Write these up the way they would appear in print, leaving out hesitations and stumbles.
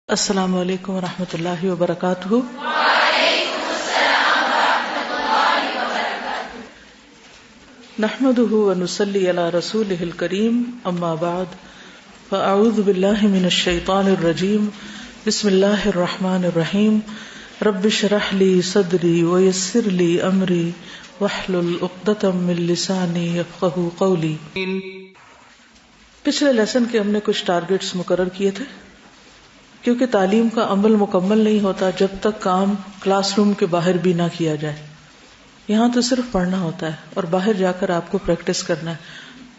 السلام علیکم ورحمۃ اللہ وبرکاتہ۔ وعلیکم السلام ورحمۃ اللہ وبرکاتہ۔ نحمده ونصلی علی رسولہ الکریم، اما بعد فاعوذ باللہ من الشیطان الرجیم، بسم اللہ الرحمن الرحیم۔ رب اشرح لی صدری ویسر لی امری واحلل عقدۃ من لسانی یفقہوا قولی۔ پچھلے لیسن کے ہم نے کچھ ٹارگٹس مقرر کیے تھے، کیونکہ تعلیم کا عمل مکمل نہیں ہوتا جب تک کام کلاس روم کے باہر بھی نہ کیا جائے۔ یہاں تو صرف پڑھنا ہوتا ہے اور باہر جا کر آپ کو پریکٹس کرنا ہے۔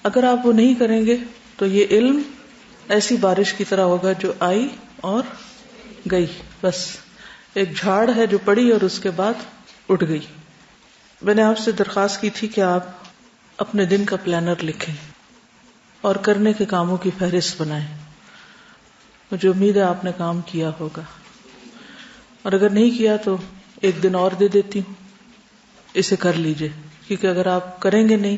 اگر آپ وہ نہیں کریں گے تو یہ علم ایسی بارش کی طرح ہوگا جو آئی اور گئی، بس ایک جھاڑ ہے جو پڑی اور اس کے بعد اٹھ گئی۔ میں نے آپ سے درخواست کی تھی کہ آپ اپنے دن کا پلانر لکھیں اور کرنے کے کاموں کی فہرست بنائیں۔ مجھے امید ہے آپ نے کام کیا ہوگا، اور اگر نہیں کیا تو ایک دن اور دے دیتی ہوں، اسے کر لیجئے، کیونکہ اگر آپ کریں گے نہیں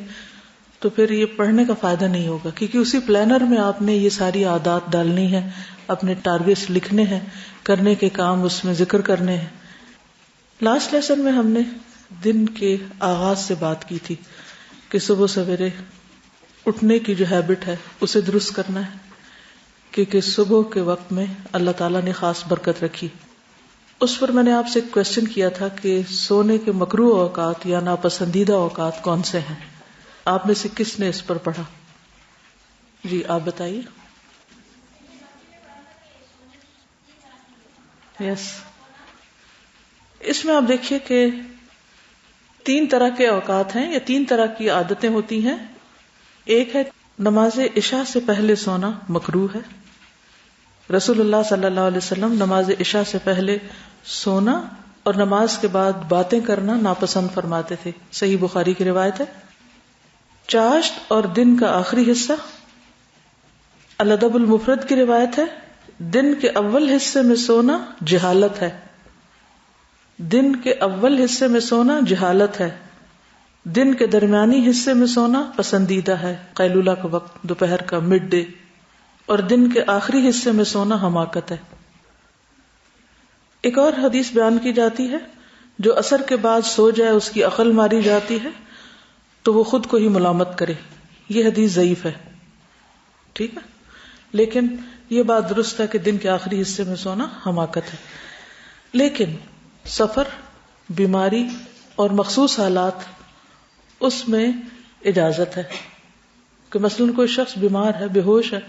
تو پھر یہ پڑھنے کا فائدہ نہیں ہوگا، کیونکہ اسی پلانر میں آپ نے یہ ساری عادات ڈالنی ہے، اپنے ٹارگیٹس لکھنے ہیں، کرنے کے کام اس میں ذکر کرنے ہیں۔ لاسٹ لیسن میں ہم نے دن کے آغاز سے بات کی تھی کہ صبح سویرے اٹھنے کی جو ہیبٹ ہے اسے درست کرنا ہے، کیونکہ صبح کے وقت میں اللہ تعالیٰ نے خاص برکت رکھی۔ اس پر میں نے آپ سے ایک کوشچن کیا تھا کہ سونے کے مکروہ اوقات یا ناپسندیدہ اوقات کون سے ہیں؟ آپ میں سے کس نے اس پر پڑھا؟ جی آپ بتائیے۔ یس، اس میں آپ دیکھیے کہ 3 طرح کے اوقات ہیں یا 3 طرح کی عادتیں ہوتی ہیں۔ ایک ہے نماز عشاء سے پہلے سونا مکروہ ہے۔ رسول اللہ صلی اللہ علیہ وسلم نماز عشاء سے پہلے سونا اور نماز کے بعد باتیں کرنا ناپسند فرماتے تھے، صحیح بخاری کی روایت ہے۔ چاشت اور دن کا آخری حصہ، الادب المفرد کی روایت ہے، دن کے اول حصے میں سونا جہالت ہے۔ دن کے اول حصے میں سونا جہالت ہے، دن کے درمیانی حصے میں سونا پسندیدہ ہے، قیلولہ کا وقت، دوپہر کا، مڈ ڈے، اور دن کے آخری حصے میں سونا حماقت ہے۔ ایک اور حدیث بیان کی جاتی ہے، جو عصر کے بعد سو جائے اس کی عقل ماری جاتی ہے تو وہ خود کو ہی ملامت کرے۔ یہ حدیث ضعیف ہے، ٹھیک ہے، لیکن یہ بات درست ہے کہ دن کے آخری حصے میں سونا حماقت ہے۔ لیکن سفر، بیماری اور مخصوص حالات، اس میں اجازت ہے کہ مثلاً کوئی شخص بیمار ہے، بے ہوش ہے،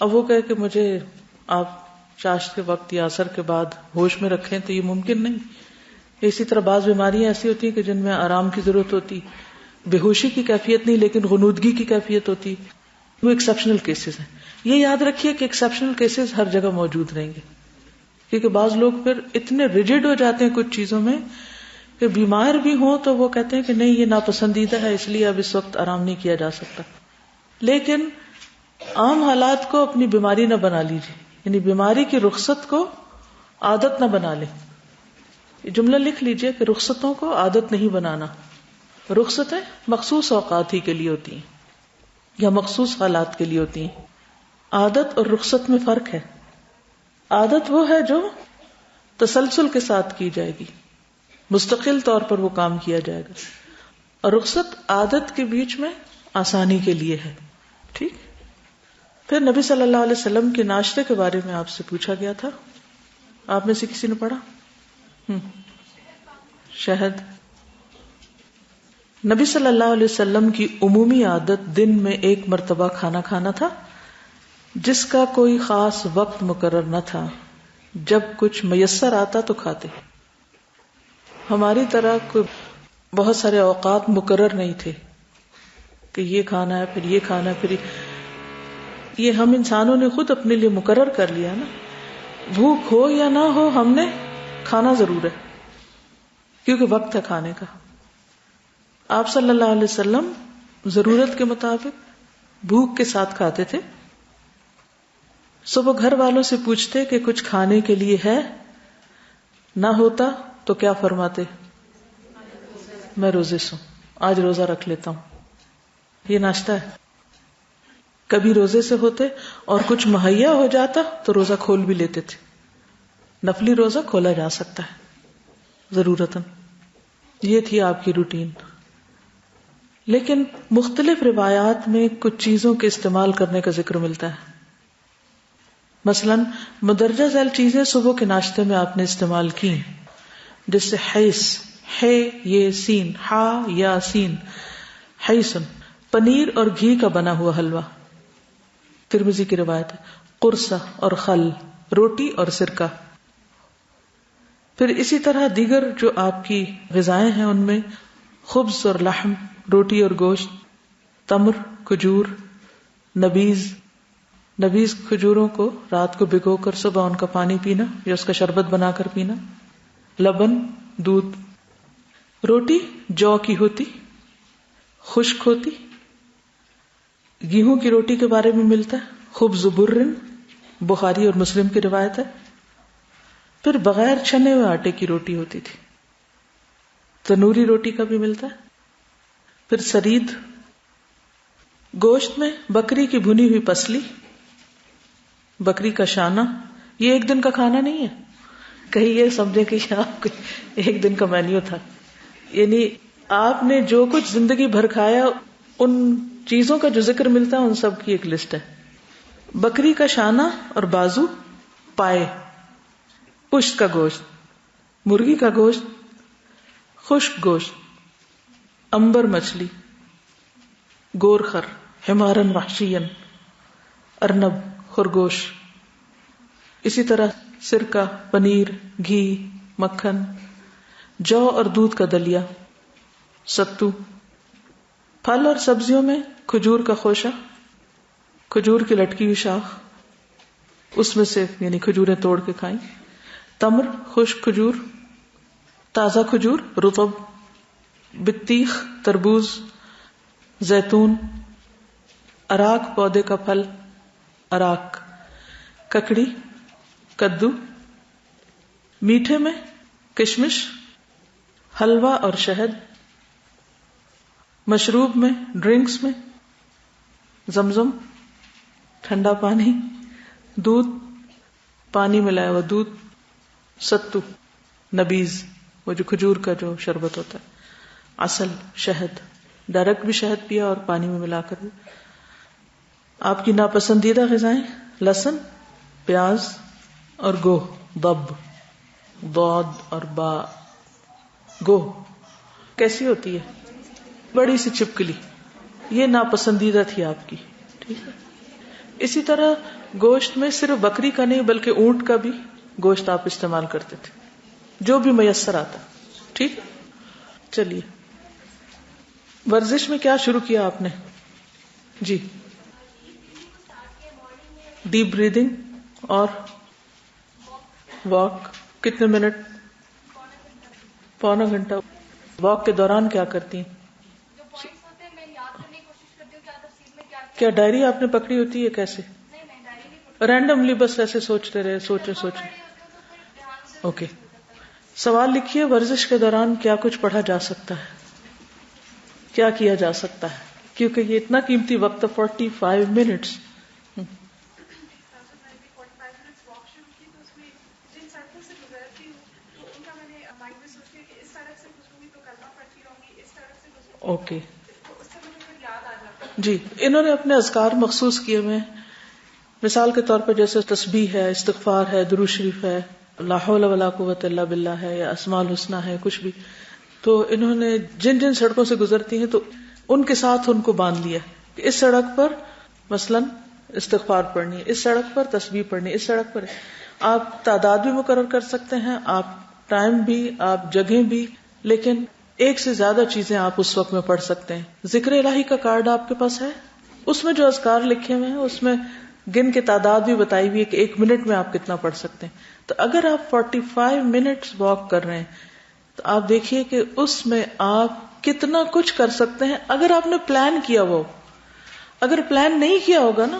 اب وہ کہے کہ مجھے آپ چاشت کے وقت یا عصر کے بعد ہوش میں رکھیں، تو یہ ممکن نہیں۔ اسی طرح بعض بیماریاں ایسی ہوتی ہیں کہ جن میں آرام کی ضرورت ہوتی، بے ہوشی کی کیفیت نہیں لیکن غنودگی کی کیفیت ہوتی، وہ ایکسیپشنل کیسز ہیں۔ یہ یاد رکھیے کہ ایکسیپشنل کیسز ہر جگہ موجود رہیں گے، کیونکہ بعض لوگ پھر اتنے ریجڈ ہو جاتے ہیں کچھ چیزوں میں کہ بیمار بھی ہوں تو وہ کہتے ہیں کہ نہیں یہ ناپسندیدہ ہے، اس لیے اب اس وقت آرام نہیں کیا جا سکتا۔ لیکن عام حالات کو اپنی بیماری نہ بنا لیجیے، یعنی بیماری کی رخصت کو عادت نہ بنا لیں۔ یہ جملہ لکھ لیجیے کہ رخصتوں کو عادت نہیں بنانا۔ رخصتیں مخصوص اوقات ہی کے لیے ہوتی ہیں یا مخصوص حالات کے لیے ہوتی ہیں۔ عادت اور رخصت میں فرق ہے۔ عادت وہ ہے جو تسلسل کے ساتھ کی جائے گی، مستقل طور پر وہ کام کیا جائے گا، اور رخصت عادت کے بیچ میں آسانی کے لیے ہے، ٹھیک۔ پھر نبی صلی اللہ علیہ وسلم کے ناشتے کے بارے میں آپ سے پوچھا گیا تھا، آپ میں سے کسی نے پڑھا؟ شہد۔ نبی صلی اللہ علیہ وسلم کی عمومی عادت دن میں 1 مرتبہ کھانا کھانا تھا، جس کا کوئی خاص وقت مقرر نہ تھا، جب کچھ میسر آتا تو کھاتے۔ ہماری طرح کوئی بہت سارے اوقات مقرر نہیں تھے کہ یہ کھانا ہے پھر یہ کھانا ہے پھر یہ ہم انسانوں نے خود اپنے لیے مقرر کر لیا نا۔ بھوک ہو یا نہ ہو ہم نے کھانا ضرور ہے، کیونکہ وقت ہے کھانے کا۔ آپ صلی اللہ علیہ وسلم ضرورت کے مطابق بھوک کے ساتھ کھاتے تھے۔ صبح گھر والوں سے پوچھتے کہ کچھ کھانے کے لیے ہے، نہ ہوتا تو کیا فرماتے؟ میں روزے سے ہوں، آج روزہ رکھ لیتا ہوں۔ یہ ناشتہ ہے۔ کبھی روزے سے ہوتے اور کچھ مہیا ہو جاتا تو روزہ کھول بھی لیتے تھے، نفلی روزہ کھولا جا سکتا ہے ضرورتاً. یہ تھی آپ کی روٹین. لیکن مختلف روایات میں کچھ چیزوں کے استعمال کرنے کا ذکر ملتا ہے. مثلا مدرجہ ذیل چیزیں صبح کے ناشتے میں آپ نے استعمال کی، جس سے حیث، ہے یہ سین، ہا یا سین، حیثن، پنیر اور گھی کا بنا ہوا حلوہ، ترمذی کی روایت ہے. قرصہ اور خل، روٹی اور سرکہ. پھر اسی طرح دیگر جو آپ کی غذائیں ہیں ان میں خبز اور لحم، روٹی اور گوشت، تمر، کھجور، نبیذ. نبیذ کھجوروں کو رات کو بھگو کر صبح ان کا پانی پینا یا اس کا شربت بنا کر پینا. لبن، دودھ. روٹی جو کی ہوتی، خشک ہوتی. گیہوں کی روٹی کے بارے میں ملتا ہے خبز برن، بخاری اور مسلم کی روایت ہے. پھر بغیر چھنے ہوئے آٹے کی روٹی ہوتی تھی. تنوری روٹی کا بھی ملتا ہے. پھر سرید، گوشت میں بکری کی بھنی ہوئی پسلی، بکری کا شانہ. یہ ایک دن کا کھانا نہیں ہے، کہیں یہ سمجھے کہ آپ کو ایک دن کا مینیو تھا. یعنی آپ نے جو کچھ زندگی بھر کھایا ان چیزوں کا جو ذکر ملتا ہے ان سب کی ایک لسٹ ہے. بکری کا شانہ اور بازو، پائے، پشت کا گوشت، مرغی کا گوشت، خشک گوشت، امبر مچھلی، گورخر، حمارن وحشین، ارنب، خرگوش. اسی طرح سرکہ، پنیر، گھی، مکھن، جو اور دودھ کا دلیا، ستو. پھل اور سبزیوں میں کھجور کا خوشہ، کھجور کی لٹکی ہوئی شاخ، اس میں سے یعنی کھجوریں توڑ کے کھائیں. تمر، خشک کھجور، تازہ کھجور، رطب. بطیخ، تربوز، زیتون. اراک، پودے کا پھل، اراک. ککڑی، کدو. میٹھے میں کشمش، حلوہ اور شہد. مشروب میں، ڈرنکس میں زمزم، ٹھنڈا پانی، دودھ، پانی ملایا ہوا دودھ. ستو، نبیذ، وہ جو کھجور کا جو شربت ہوتا ہے. عسل، شہد، ڈائریکٹ بھی شہد پیا اور پانی میں ملا کر بھی. آپ کی ناپسندیدہ غذائیں لہسن، پیاز اور گوہ، ضب، ضاد اور با. گوہ کیسی ہوتی ہے؟ بڑی سی چپکلی، یہ ناپسندیدہ تھی آپ کی. ٹھیک ہے. اسی طرح گوشت میں صرف بکری کا نہیں بلکہ اونٹ کا بھی گوشت آپ استعمال کرتے تھے، جو بھی میسر آتا. ٹھیک. چلیے ورزش میں کیا شروع کیا آپ نے؟ جی ڈیپ بریدنگ اور واک. کتنے منٹ؟ پونا گھنٹہ. واک کے دوران کیا کرتی ہیں؟ کیا ڈائری آپ نے پکڑی ہوتی ہے؟ کیسے رینڈملی بس ایسے سوچتے رہے، سوچے. اوکے. سوال لکھیے، ورزش کے دوران کیا کچھ پڑھا جا سکتا ہے، کیا کیا جا سکتا ہے؟ کیونکہ یہ اتنا قیمتی وقت ہے 45 منٹس. اوکے. جی انہوں نے اپنے اذکار مخصوص کیے ہوئے ہیں. مثال کے طور پر جیسے تسبیح ہے، استغفار ہے، درود شریف ہے، لا حول ولا قوت الا باللہ ہے، یا اسماء الحسنی ہے، کچھ بھی. تو انہوں نے جن جن سڑکوں سے گزرتی ہیں تو ان کے ساتھ ان کو باندھ لیا کہ اس سڑک پر مثلا استغفار پڑھنی ہے، اس سڑک پر تسبیح پڑھنی ہے، اس سڑک پر. آپ تعداد بھی مقرر کر سکتے ہیں، آپ ٹائم بھی، آپ جگہیں بھی، لیکن ایک سے زیادہ چیزیں آپ اس وقت میں پڑھ سکتے ہیں. ذکر الہی کا کارڈ آپ کے پاس ہے، اس میں جو اذکار لکھے ہوئے ہیں اس میں گن کے تعداد بھی بتائی ہوئی ہے کہ 1 منٹ میں آپ کتنا پڑھ سکتے ہیں. تو اگر آپ 45 منٹس واک کر رہے ہیں تو آپ دیکھیے کہ اس میں آپ کتنا کچھ کر سکتے ہیں اگر آپ نے پلان کیا. وہ اگر پلان نہیں کیا ہوگا نا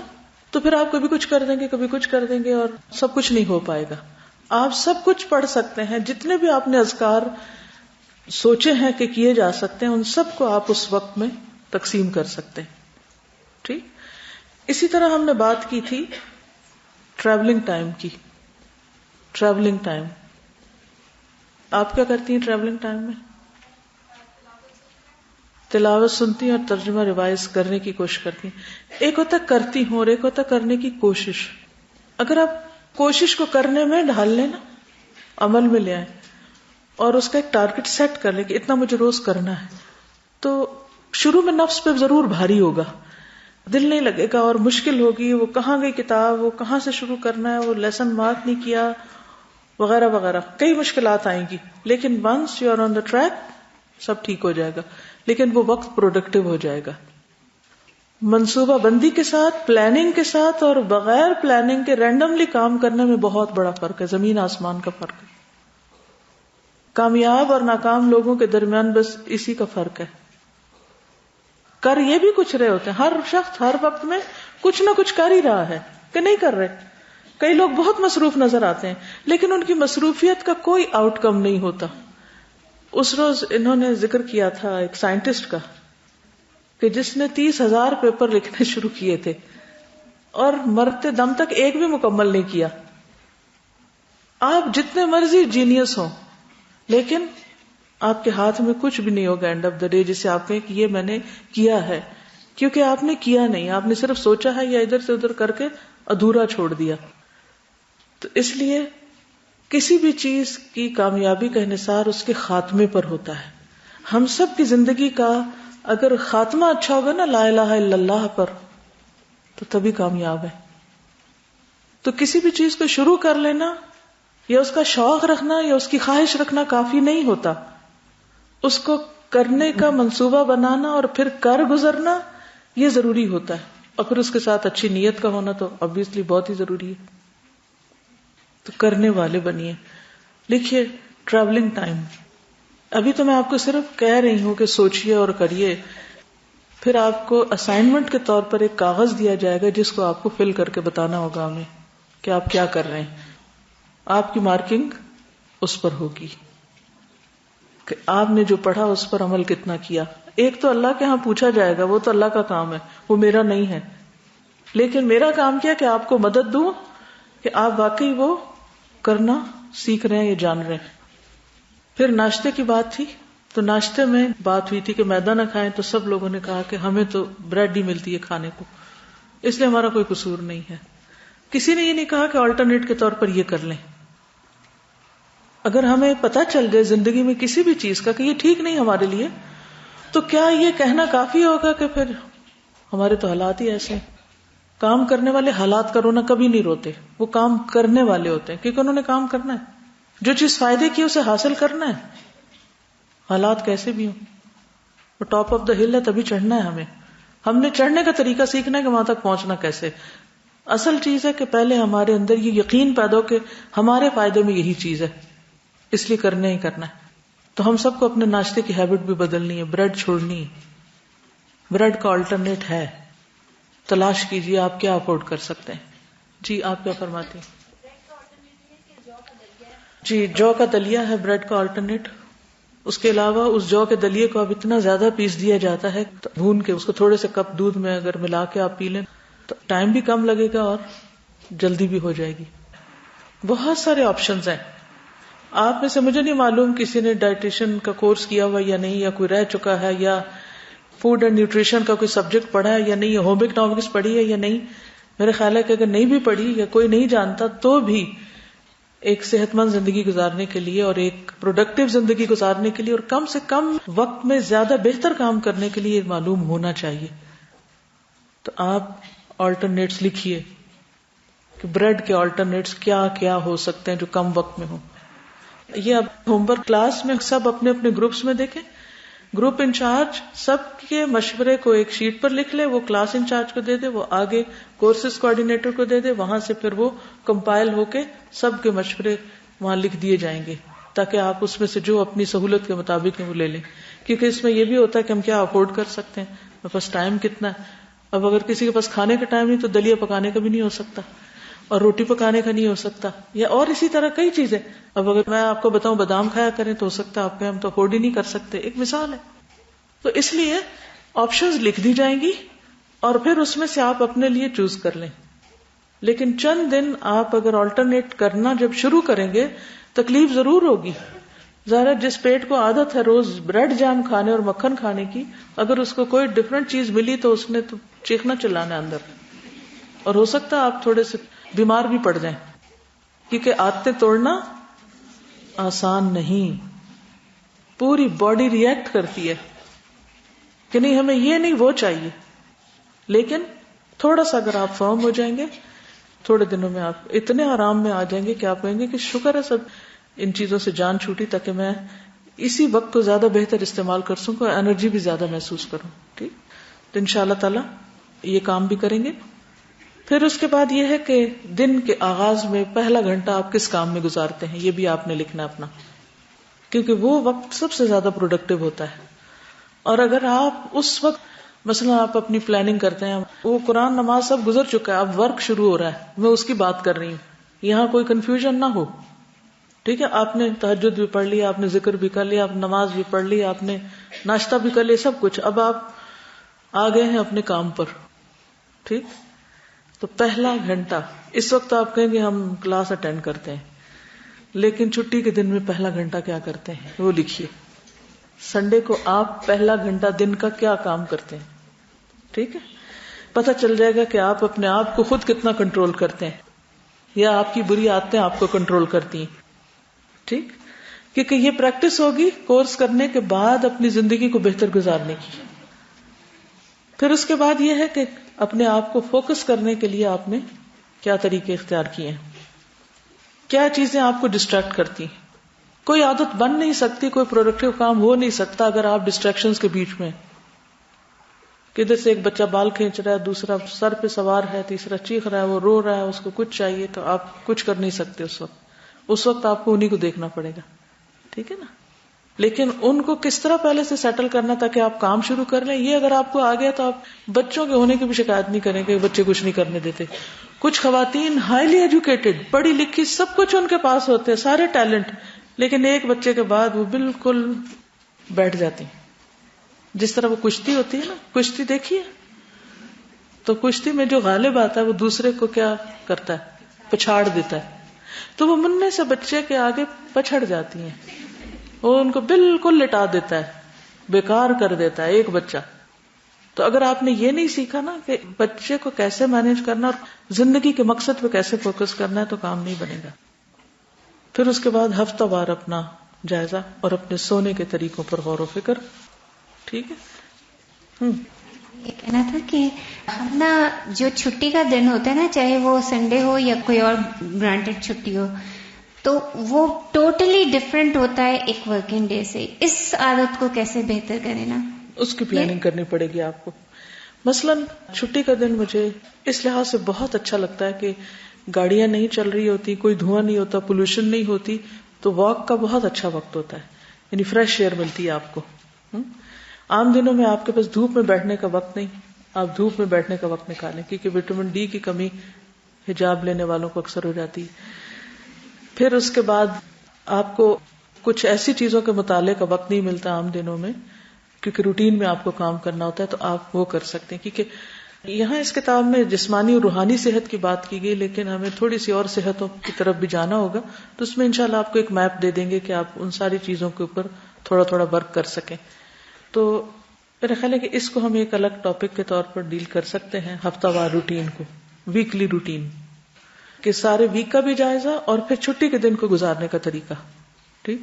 تو پھر آپ کبھی کچھ کر دیں گے، کبھی کچھ کر دیں گے اور سب کچھ نہیں ہو پائے گا. آپ سب کچھ پڑھ سکتے ہیں، جتنے بھی آپ نے اذکار سوچے ہیں کہ کیے جا سکتے ہیں ان سب کو آپ اس وقت میں تقسیم کر سکتے ہیں. ٹھیک. اسی طرح ہم نے بات کی تھی ٹریولنگ ٹائم کی. Travelling time. آپ کیا کرتی ہیں ٹریولنگ ٹائم میں؟ تلاوت سنتی ہیں اور ترجمہ ریوائز کرنے کی کوشش کرتی ہیں. ایک ہوتا کرتی ہوں اور ایک ہوتا کرنے کی کوشش. اگر آپ کوشش کو کرنے میں ڈھال لیں نا، عمل میں لے آئیں اور اس کا ایک ٹارگٹ سیٹ کر لیں کہ اتنا مجھے روز کرنا ہے، تو شروع میں نفس پہ ضرور بھاری ہوگا، دل نہیں لگے گا اور مشکل ہوگی. وہ کہاں گئی کتاب، وہ کہاں سے شروع کرنا ہے، وہ لیسن مارک نہیں کیا، وغیرہ وغیرہ، کئی مشکلات آئیں گی. لیکن once you are on the track سب ٹھیک ہو جائے گا. لیکن وہ وقت پروڈکٹیو ہو جائے گا. منصوبہ بندی کے ساتھ، پلاننگ کے ساتھ اور بغیر پلاننگ کے رینڈملی کام کرنے میں بہت بڑا فرق ہے، زمین آسمان کا فرق ہے. کامیاب اور ناکام لوگوں کے درمیان بس اسی کا فرق ہے. کر یہ بھی کچھ رہے ہوتے ہیں، ہر شخص ہر وقت میں کچھ نہ کچھ کر ہی رہا ہے کہ نہیں کر رہے. کئی لوگ بہت مصروف نظر آتے ہیں لیکن ان کی مصروفیت کا کوئی آؤٹ کم نہیں ہوتا. اس روز انہوں نے ذکر کیا تھا ایک سائنٹسٹ کا کہ جس نے 30,000 پیپر لکھنے شروع کیے تھے اور مرتے دم تک ایک بھی مکمل نہیں کیا. آپ جتنے مرضی جینیس ہوں لیکن آپ کے ہاتھ میں کچھ بھی نہیں ہوگا اینڈ آف دا ڈے جسے آپ کہیں کہ یہ میں نے کیا ہے، کیونکہ آپ نے کیا نہیں، آپ نے صرف سوچا ہے یا ادھر سے ادھر کر کے ادھورا چھوڑ دیا. تو اس لیے کسی بھی چیز کی کامیابی کا انحصار اس کے خاتمے پر ہوتا ہے. ہم سب کی زندگی کا اگر خاتمہ اچھا ہوگا نا لا الہ الا اللہ پر، تو تبھی کامیاب ہے. تو کسی بھی چیز کو شروع کر لینا یا اس کا شوق رکھنا یا اس کی خواہش رکھنا کافی نہیں ہوتا. اس کو کرنے کا منصوبہ بنانا اور پھر کر گزرنا یہ ضروری ہوتا ہے. اور پھر اس کے ساتھ اچھی نیت کا ہونا تو obviously بہت ہی ضروری ہے. تو کرنے والے بنیے. لکھیے ٹریولنگ ٹائم. ابھی تو میں آپ کو صرف کہہ رہی ہوں کہ سوچئے اور کریے. پھر آپ کو اسائنمنٹ کے طور پر ایک کاغذ دیا جائے گا جس کو آپ کو فل کر کے بتانا ہوگا ہمیں کہ آپ کیا کر رہے ہیں. آپ کی مارکنگ اس پر ہوگی کہ آپ نے جو پڑھا اس پر عمل کتنا کیا. ایک تو اللہ کے ہاں پوچھا جائے گا، وہ تو اللہ کا کام ہے، وہ میرا نہیں ہے. لیکن میرا کام کیا کہ آپ کو مدد دوں کہ آپ واقعی وہ کرنا سیکھ رہے ہیں یا جان رہے ہیں. پھر ناشتے کی بات تھی تو ناشتے میں بات ہوئی تھی کہ میدا نہ کھائیں، تو سب لوگوں نے کہا کہ ہمیں تو بریڈ ہی ملتی ہے کھانے کو، اس لیے ہمارا کوئی قصور نہیں ہے. کسی نے یہ نہیں کہا کہ آلٹرنیٹ کے طور پر یہ کر لیں. اگر ہمیں پتہ چل جائے زندگی میں کسی بھی چیز کا کہ یہ ٹھیک نہیں ہمارے لیے، تو کیا یہ کہنا کافی ہوگا کہ پھر ہمارے تو حالات ہی ایسے ہیں. کام کرنے والے حالات کا رونا کبھی نہیں روتے، وہ کام کرنے والے ہوتے ہیں کیونکہ انہوں نے کام کرنا ہے. جو چیز فائدے کی اسے حاصل کرنا ہے، حالات کیسے بھی ہوں. وہ ٹاپ آف دا ہل ہے، تبھی چڑھنا ہے ہمیں. ہم نے چڑھنے کا طریقہ سیکھنا ہے کہ وہاں تک پہنچنا کیسے. اصل چیز ہے کہ پہلے ہمارے اندر یہ یقین پیدا ہو کہ ہمارے فائدے میں یہی چیز ہے، اس لیے کرنا ہی کرنا ہے. تو ہم سب کو اپنے ناشتے کی ہیبٹ بھی بدلنی ہے، بریڈ چھوڑنی ہے. بریڈ کا آلٹرنیٹ ہے، تلاش کیجیے آپ کیا افورڈ کر سکتے ہیں. جی آپ کیا فرماتے ہیں؟ جی جو کا دلیا ہے بریڈ کا آلٹرنیٹ. اس کے علاوہ اس جو کے دلیے کو اب اتنا زیادہ پیس دیا جاتا ہے، بھون کے اس کو تھوڑے سے کپ دودھ میں اگر ملا کے آپ پی لیں تو ٹائم بھی کم لگے گا اور جلدی بھی ہو جائے گی. بہت سارے آپشنز ہیں. آپ میں سے مجھے نہیں معلوم کسی نے ڈائٹیشن کا کورس کیا ہوا یا نہیں، یا کوئی رہ چکا ہے، یا فوڈ اینڈ نیوٹریشن کا کوئی سبجیکٹ پڑھا ہے یا نہیں، یا ہوم اکنامکس پڑھی ہے یا نہیں. میرے خیال ہے کہ اگر نہیں بھی پڑھی یا کوئی نہیں جانتا تو بھی ایک صحت مند زندگی گزارنے کے لیے اور ایک پروڈکٹیو زندگی گزارنے کے لیے اور کم سے کم وقت میں زیادہ بہتر کام کرنے کے لیے معلوم ہونا چاہیے. تو آپ آلٹرنیٹس لکھیے کہ بریڈ کے آلٹرنیٹس کیا کیا ہو سکتے ہیں جو کم وقت میں ہوں. یہ اب ہوم ورک کلاس میں سب اپنے اپنے گروپس میں دیکھیں. گروپ انچارج سب کے مشورے کو ایک شیٹ پر لکھ لے، وہ کلاس انچارج کو دے دے، وہ آگے کورسز کوآرڈینیٹر کو دے دے، وہاں سے پھر وہ کمپائل ہو کے سب کے مشورے وہاں لکھ دیے جائیں گے تاکہ آپ اس میں سے جو اپنی سہولت کے مطابق وہ لے لیں. کیونکہ اس میں یہ بھی ہوتا ہے کہ ہم کیا افورڈ کر سکتے ہیں، میرے پاس ٹائم کتنا ہے. اب اگر کسی کے پاس کھانے کا ٹائم نہیں تو دلیا پکانے کا بھی نہیں ہو سکتا اور روٹی پکانے کا نہیں ہو سکتا، یا اور اسی طرح کئی چیزیں. اب اگر میں آپ کو بتاؤں بادام کھایا کریں تو ہو سکتا ہے آپ کے ہم تو افورڈ ہی نہیں کر سکتے. ایک مثال ہے. تو اس لیے آپشنز لکھ دی جائیں گی اور پھر اس میں سے آپ اپنے لیے چوز کر لیں. لیکن چند دن آپ اگر آلٹرنیٹ کرنا جب شروع کریں گے تکلیف ضرور ہوگی. ظاہر جس پیٹ کو عادت ہے روز بریڈ جام کھانے اور مکھن کھانے کی، اگر اس کو کوئی ڈفرنٹ چیز ملی تو اس نے تو چیخنا چلانا اندر، اور ہو سکتا ہے آپ تھوڑے سے بیمار بھی پڑ جائیں، کیونکہ عادتیں توڑنا آسان نہیں. پوری باڈی ریئیکٹ کرتی ہے کہ نہیں ہمیں یہ نہیں وہ چاہیے. لیکن تھوڑا سا اگر آپ فرم ہو جائیں گے، تھوڑے دنوں میں آپ اتنے آرام میں آ جائیں گے کہ آپ کہیں گے کہ شکر ہے سب ان چیزوں سے جان چھوٹی تاکہ میں اسی وقت کو زیادہ بہتر استعمال کر سکوں، انرجی بھی زیادہ محسوس کروں. ٹھیک، تو انشاءاللہ تعالی یہ کام بھی کریں گے. پھر اس کے بعد یہ ہے کہ دن کے آغاز میں پہلا گھنٹہ آپ کس کام میں گزارتے ہیں، یہ بھی آپ نے لکھنا اپنا، کیونکہ وہ وقت سب سے زیادہ پروڈکٹیو ہوتا ہے. اور اگر آپ اس وقت مثلا آپ اپنی پلاننگ کرتے ہیں، وہ قرآن نماز سب گزر چکا ہے، اب ورک شروع ہو رہا ہے، میں اس کی بات کر رہی ہوں، یہاں کوئی کنفیوژن نہ ہو. ٹھیک ہے، آپ نے تہجد بھی پڑھ لیا، آپ نے ذکر بھی کر لیا، آپ نے نماز بھی پڑھ لی، آپ نے ناشتہ بھی کر لیا، سب کچھ، اب آپ آ گئے ہیں اپنے کام پر. ٹھیک، تو پہلا گھنٹہ اس وقت آپ کہیں گے ہم کلاس اٹینڈ کرتے ہیں، لیکن چھٹی کے دن میں پہلا گھنٹہ کیا کرتے ہیں وہ لکھیے. سنڈے کو آپ پہلا گھنٹہ دن کا کیا کام کرتے ہیں. ٹھیک ہے، پتہ چل جائے گا کہ آپ اپنے آپ کو خود کتنا کنٹرول کرتے ہیں یا آپ کی بری عادتیں آپ کو کنٹرول کرتی ہیں. ٹھیک، کیونکہ یہ پریکٹس ہوگی کورس کرنے کے بعد اپنی زندگی کو بہتر گزارنے کی. پھر اس کے بعد یہ ہے کہ اپنے آپ کو فوکس کرنے کے لیے آپ نے کیا طریقے اختیار کیے ہیں، کیا چیزیں آپ کو ڈسٹریکٹ کرتی ہیں. کوئی عادت بن نہیں سکتی، کوئی پروڈکٹیو کام ہو نہیں سکتا اگر آپ ڈسٹریکشنز کے بیچ میں. کدھر سے ایک بچہ بال کھینچ رہا ہے، دوسرا سر پہ سوار ہے، تیسرا چیخ رہا ہے، وہ رو رہا ہے، اس کو کچھ چاہیے، تو آپ کچھ کر نہیں سکتے اس وقت آپ کو انہیں کو دیکھنا پڑے گا. ٹھیک ہے نا، لیکن ان کو کس طرح پہلے سے سیٹل کرنا تاکہ آپ کام شروع کر لیں، یہ اگر آپ کو آ گیا تو آپ بچوں کے ہونے کی بھی شکایت نہیں کریں کہ بچے کچھ نہیں کرنے دیتے. کچھ خواتین ہائیلی ایجوکیٹڈ، پڑھی لکھی، سب کچھ ان کے پاس ہوتے ہیں، سارے ٹیلنٹ، لیکن ایک بچے کے بعد وہ بالکل بیٹھ جاتی ہیں. جس طرح وہ کشتی ہوتی ہے نا، کشتی دیکھیے تو کشتی میں جو غالب آتا ہے وہ دوسرے کو کیا کرتا ہے، پچھاڑ دیتا ہے. تو وہ مننے سے بچے کے آگے پچھڑ جاتی ہیں، وہ ان کو بالکل لٹا دیتا ہے، بیکار کر دیتا ہے ایک بچہ. تو اگر آپ نے یہ نہیں سیکھا نا کہ بچے کو کیسے مینج کرنا اور زندگی کے مقصد پہ کیسے فوکس کرنا ہے، تو کام نہیں بنے گا. پھر اس کے بعد ہفتہ وار اپنا جائزہ اور اپنے سونے کے طریقوں پر غور و فکر. ٹھیک ہے، یہ کہنا تھا کہ ہم نا جو چھٹی کا دن ہوتا ہے نا، چاہے وہ سنڈے ہو یا کوئی اور گرانٹیڈ چھٹی ہو، تو وہ ٹوٹلی ڈفرینٹ ہوتا ہے ایک ورکنگ ڈے سے. اس عادت کو کیسے بہتر کریں نا، اس کی پلاننگ کرنی پڑے گی آپ کو. مثلاً چھٹی کا دن مجھے اس لحاظ سے بہت اچھا لگتا ہے کہ گاڑیاں نہیں چل رہی ہوتی، کوئی دھواں نہیں ہوتا، پولوشن نہیں ہوتی، تو واک کا بہت اچھا وقت ہوتا ہے، یعنی فریش ایئر ملتی ہے آپ کو. عام دنوں میں آپ کے پاس دھوپ میں بیٹھنے کا وقت نہیں، آپ دھوپ میں بیٹھنے کا وقت نکالیں، کیونکہ وٹامن ڈی کی کمی حجاب لینے والوں کو اکثر ہو جاتی ہے. پھر اس کے بعد آپ کو کچھ ایسی چیزوں کے مطالعے کا وقت نہیں ملتا عام دنوں میں، کیونکہ روٹین میں آپ کو کام کرنا ہوتا ہے، تو آپ وہ کر سکتے ہیں. کیونکہ یہاں اس کتاب میں جسمانی اور روحانی صحت کی بات کی گئی، لیکن ہمیں تھوڑی سی اور صحتوں کی طرف بھی جانا ہوگا، تو اس میں انشاءاللہ آپ کو ایک میپ دے دیں گے کہ آپ ان ساری چیزوں کے اوپر تھوڑا تھوڑا ورک کر سکیں. تو میرا خیال ہے کہ اس کو ہم ایک الگ ٹاپک کے طور پر ڈیل کر سکتے ہیں، ہفتہ وار روٹین کو، ویکلی روٹین، کہ سارے ویک کا بھی جائزہ اور پھر چھٹی کے دن کو گزارنے کا طریقہ. ٹھیک،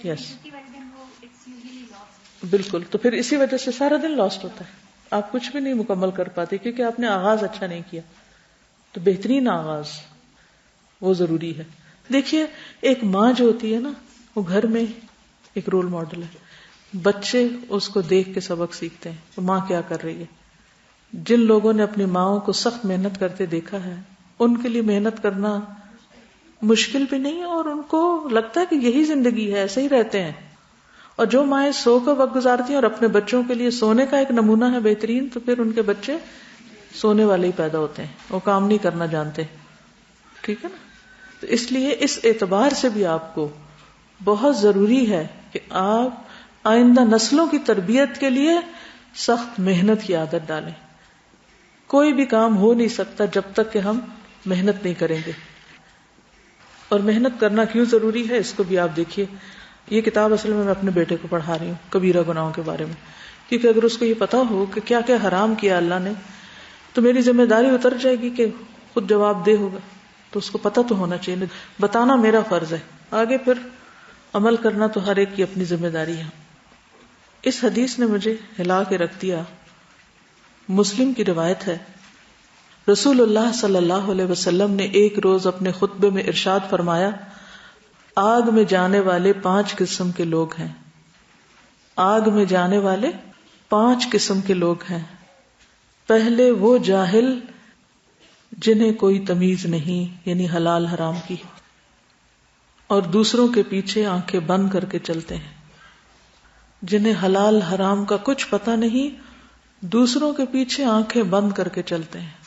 یس بالکل. تو پھر اسی وجہ سے سارا دن لاسٹ ہوتا ہے، آپ کچھ بھی نہیں مکمل کر پاتے کیونکہ آپ نے آغاز اچھا نہیں کیا. تو بہترین آغاز وہ ضروری ہے. دیکھیے ایک ماں جو ہوتی ہے نا، وہ گھر میں ایک رول ماڈل ہے، بچے اس کو دیکھ کے سبق سیکھتے ہیں کہ ماں کیا کر رہی ہے. جن لوگوں نے اپنی ماؤں کو سخت محنت کرتے دیکھا ہے، ان کے لیے محنت کرنا مشکل بھی نہیں، اور ان کو لگتا ہے کہ یہی زندگی ہے، ایسے ہی رہتے ہیں. اور جو مائیں سو کا وقت گزارتی ہیں اور اپنے بچوں کے لیے سونے کا ایک نمونہ ہے بہترین، تو پھر ان کے بچے سونے والے ہی پیدا ہوتے ہیں، وہ کام نہیں کرنا جانتے. ٹھیک ہے نا. تو اس لیے اس اعتبار سے بھی آپ کو بہت ضروری ہے کہ آپ آئندہ نسلوں کی تربیت کے لیے سخت محنت کی عادت ڈالیں. کوئی بھی کام ہو نہیں سکتا جب تک کہ ہم محنت نہیں کریں گے. اور محنت کرنا کیوں ضروری ہے اس کو بھی آپ دیکھیے. یہ کتاب اصل میں اپنے بیٹے کو پڑھا رہی ہوں کبیرہ گناہوں کے بارے میں، کیونکہ اگر اس کو یہ پتا ہو کہ کیا کیا حرام کیا اللہ نے تو میری ذمہ داری اتر جائے گی کہ خود جواب دہ ہوگا. تو اس کو پتا تو ہونا چاہیے، بتانا میرا فرض ہے، آگے پھر عمل کرنا تو ہر ایک کی اپنی ذمہ داری ہے. اس حدیث نے مجھے ہلا کے رکھ دیا. مسلم کی روایت ہے، رسول اللہ صلی اللہ علیہ وسلم نے ایک روز اپنے خطبے میں ارشاد فرمایا، آگ میں جانے والے 5 قسم کے لوگ ہیں. آگ میں جانے والے 5 قسم کے لوگ ہیں. پہلے وہ جاہل جنہیں کوئی تمیز نہیں، یعنی حلال حرام کی، اور دوسروں کے پیچھے آنکھیں بند کر کے چلتے ہیں. جنہیں حلال حرام کا کچھ پتہ نہیں، دوسروں کے پیچھے آنکھیں بند کر کے چلتے ہیں.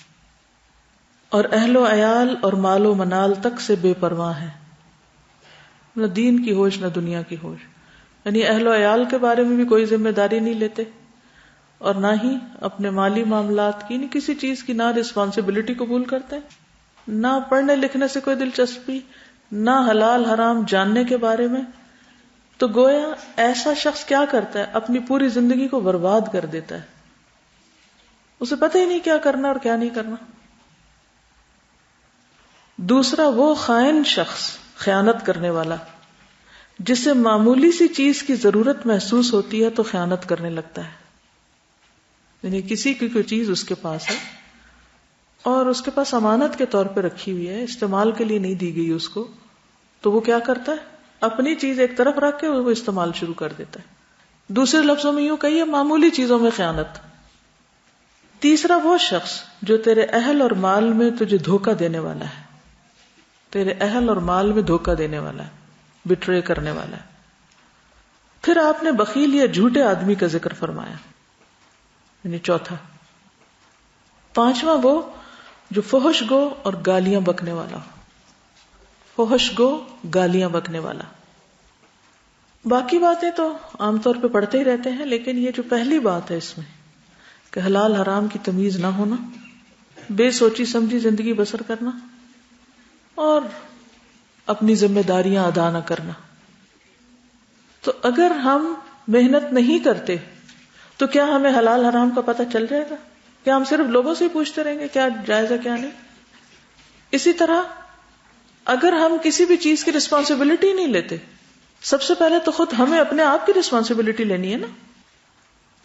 اور اہل و عیال اور مال و منال تک سے بے پرواہ ہیں، نہ دین کی ہوش نہ دنیا کی ہوش. یعنی اہل و عیال کے بارے میں بھی کوئی ذمہ داری نہیں لیتے، اور نہ ہی اپنے مالی معاملات کی، کسی چیز کی نہ رسپانسبلٹی قبول کرتے ہیں، نہ پڑھنے لکھنے سے کوئی دلچسپی، نہ حلال حرام جاننے کے بارے میں. تو گویا ایسا شخص کیا کرتا ہے؟ اپنی پوری زندگی کو برباد کر دیتا ہے. اسے پتہ ہی نہیں کیا کرنا اور کیا نہیں کرنا. دوسرا وہ خائن شخص، خیانت کرنے والا، جسے معمولی سی چیز کی ضرورت محسوس ہوتی ہے تو خیانت کرنے لگتا ہے. یعنی کسی کی کوئی چیز اس کے پاس ہے اور اس کے پاس امانت کے طور پہ رکھی ہوئی ہے، استعمال کے لیے نہیں دی گئی اس کو، تو وہ کیا کرتا ہے؟ اپنی چیز ایک طرف رکھ کے وہ استعمال شروع کر دیتا ہے. دوسرے لفظوں میں یوں کہیے، معمولی چیزوں میں خیانت. تیسرا وہ شخص جو تیرے اہل اور مال میں تجھے دھوکہ دینے والا ہے، تیرے اہل اور مال میں دھوکہ دینے والا ہے، بٹرے کرنے والا ہے. پھر آپ نے بخیل یا جھوٹے آدمی کا ذکر فرمایا، یعنی چوتھا. پانچواں وہ جو فحش گو اور گالیاں بکنے والا ہو. فحش گو، گالیاں بکنے والا. باقی باتیں تو عام طور پہ پڑھتے ہی رہتے ہیں، لیکن یہ جو پہلی بات ہے اس میں کہ حلال حرام کی تمیز نہ ہونا، بے سوچی سمجھی زندگی بسر کرنا، اور اپنی ذمہ داریاں ادا نہ کرنا. تو اگر ہم محنت نہیں کرتے تو کیا ہمیں حلال حرام کا پتہ چل جائے گا؟ کیا ہم صرف لوگوں سے ہی پوچھتے رہیں گے کیا جائز ہے کیا نہیں؟ اسی طرح اگر ہم کسی بھی چیز کی رسپانسبلٹی نہیں لیتے، سب سے پہلے تو خود ہمیں اپنے آپ کی رسپانسبلٹی لینی ہے نا.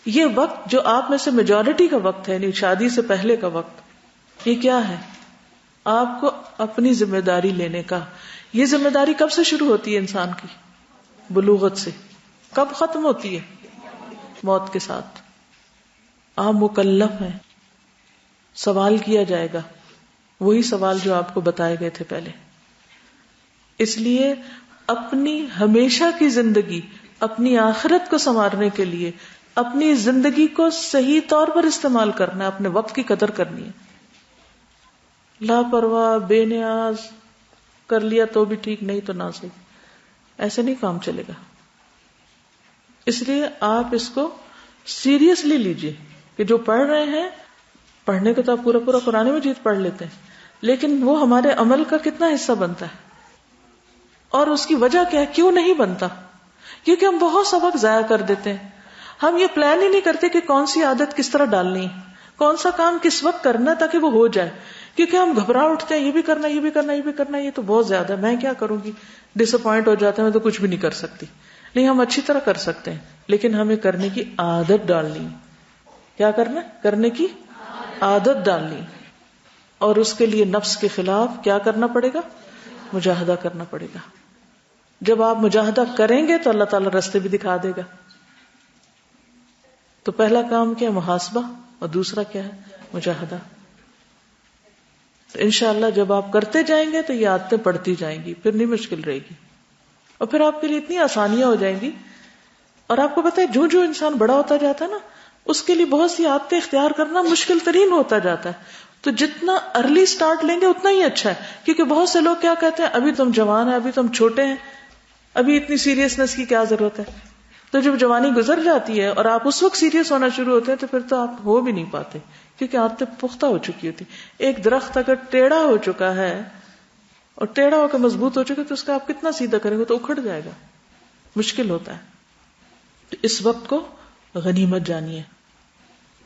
یہ وقت جو آپ میں سے میجورٹی کا وقت ہے، یعنی شادی سے پہلے کا وقت، یہ کیا ہے؟ آپ کو اپنی ذمہ داری لینے کا. یہ ذمہ داری کب سے شروع ہوتی ہے انسان کی؟ بلوغت سے. کب ختم ہوتی ہے؟ موت کے ساتھ. آپ مکلف ہیں، سوال کیا جائے گا، وہی سوال جو آپ کو بتائے گئے تھے پہلے. اس لیے اپنی ہمیشہ کی زندگی، اپنی آخرت کو سنوارنے کے لیے اپنی زندگی کو صحیح طور پر استعمال کرنا ہے، اپنے وقت کی قدر کرنی ہے. لاپرواہ، بے نیاز کر لیا تو بھی ٹھیک، نہیں تو نہ صحیح، ایسے نہیں کام چلے گا. اس لیے آپ اس کو سیریسلی لیجئے کہ جو پڑھ رہے ہیں، پڑھنے کو تو آپ پورا پورا قرآن مجید پڑھ لیتے ہیں، لیکن وہ ہمارے عمل کا کتنا حصہ بنتا ہے اور اس کی وجہ کیا ہے؟ کیوں نہیں بنتا؟ کیونکہ ہم بہت سا وقت ضائع کر دیتے ہیں. ہم یہ پلان ہی نہیں کرتے کہ کون سی عادت کس طرح ڈالنی ہے، کون سا کام کس وقت کرنا تاکہ وہ ہو جائے. کیونکہ ہم گھبرا اٹھتے ہیں، یہ بھی کرنا، یہ بھی کرنا، یہ بھی کرنا، یہ تو بہت زیادہ ہے، میں کیا کروں گی، ڈس اپوائنٹ ہو جاتا ہے، میں تو کچھ بھی نہیں کر سکتی. نہیں، ہم اچھی طرح کر سکتے ہیں، لیکن ہمیں کرنے کی عادت ڈالنی. کیا کرنا؟ کرنے کی عادت ڈالنی. اور اس کے لیے نفس کے خلاف کیا کرنا پڑے گا؟ مجاہدہ کرنا پڑے گا. جب آپ مجاہدہ کریں گے تو اللہ تعالیٰ راستے بھی دکھا دے گا. تو پہلا کام کیا؟ محاسبہ، اور دوسرا کیا ہے؟ مجاہدہ. تو انشاءاللہ جب آپ کرتے جائیں گے تو یہ عادتیں پڑتی جائیں گی، پھر نہیں مشکل رہے گی، اور پھر آپ کے لیے اتنی آسانیاں ہو جائیں گی. اور آپ کو پتہ ہے جو جو انسان بڑا ہوتا جاتا ہے نا، اس کے لیے بہت سی عادتیں اختیار کرنا مشکل ترین ہوتا جاتا ہے. تو جتنا ارلی سٹارٹ لیں گے اتنا ہی اچھا ہے. کیونکہ بہت سے لوگ کیا کہتے ہیں، ابھی تم جوان ہیں، ابھی تم چھوٹے ہیں، ابھی اتنی سیریسنس کی کیا ضرورت ہے. تو جب جوانی گزر جاتی ہے اور آپ اس وقت سیریس ہونا شروع ہوتے ہیں تو پھر تو آپ ہو بھی نہیں پاتے، کیونکہ عادتیں پختہ ہو چکی ہوتی. ایک درخت اگر ٹیڑھا ہو چکا ہے اور ٹیڑھا ہو کے مضبوط ہو چکا تو اس کا آپ کتنا سیدھا کریں گے تو اکھڑ جائے گا، مشکل ہوتا ہے. اس وقت کو غنیمت جانیے.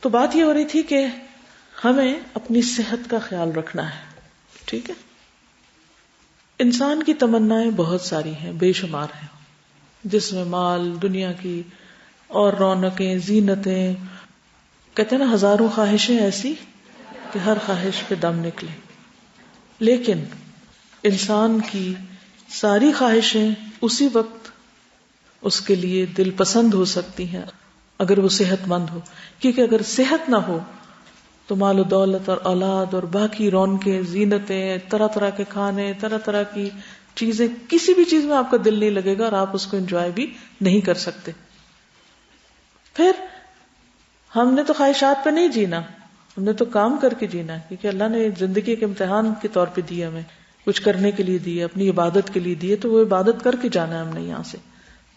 تو بات یہ ہو رہی تھی کہ ہمیں اپنی صحت کا خیال رکھنا ہے. ٹھیک ہے. انسان کی تمنائیں بہت ساری ہیں، بے شمار ہیں، جس میں مال، دنیا کی اور رونقیں، زینتیں، کہتے ہیں نا ہزاروں خواہشیں ایسی کہ ہر خواہش پہ دم نکلے. لیکن انسان کی ساری خواہشیں اسی وقت اس کے لیے دل پسند ہو سکتی ہیں اگر وہ صحت مند ہو. کیونکہ اگر صحت نہ ہو تو مال و دولت اور اولاد اور باقی رونقیں، زینتیں، طرح طرح کے کھانے، طرح طرح کی چیزیں، کسی بھی چیز میں آپ کا دل نہیں لگے گا اور آپ اس کو انجوائے بھی نہیں کر سکتے. پھر ہم نے تو خواہشات پہ نہیں جینا، ہم نے تو کام کر کے جینا، کیونکہ اللہ نے زندگی ایک امتحان کے طور پہ دی ہمیں، کچھ کرنے کے لیے دی، اپنی عبادت کے لیے دی، تو وہ عبادت کر کے جانا ہے ہم نے یہاں سے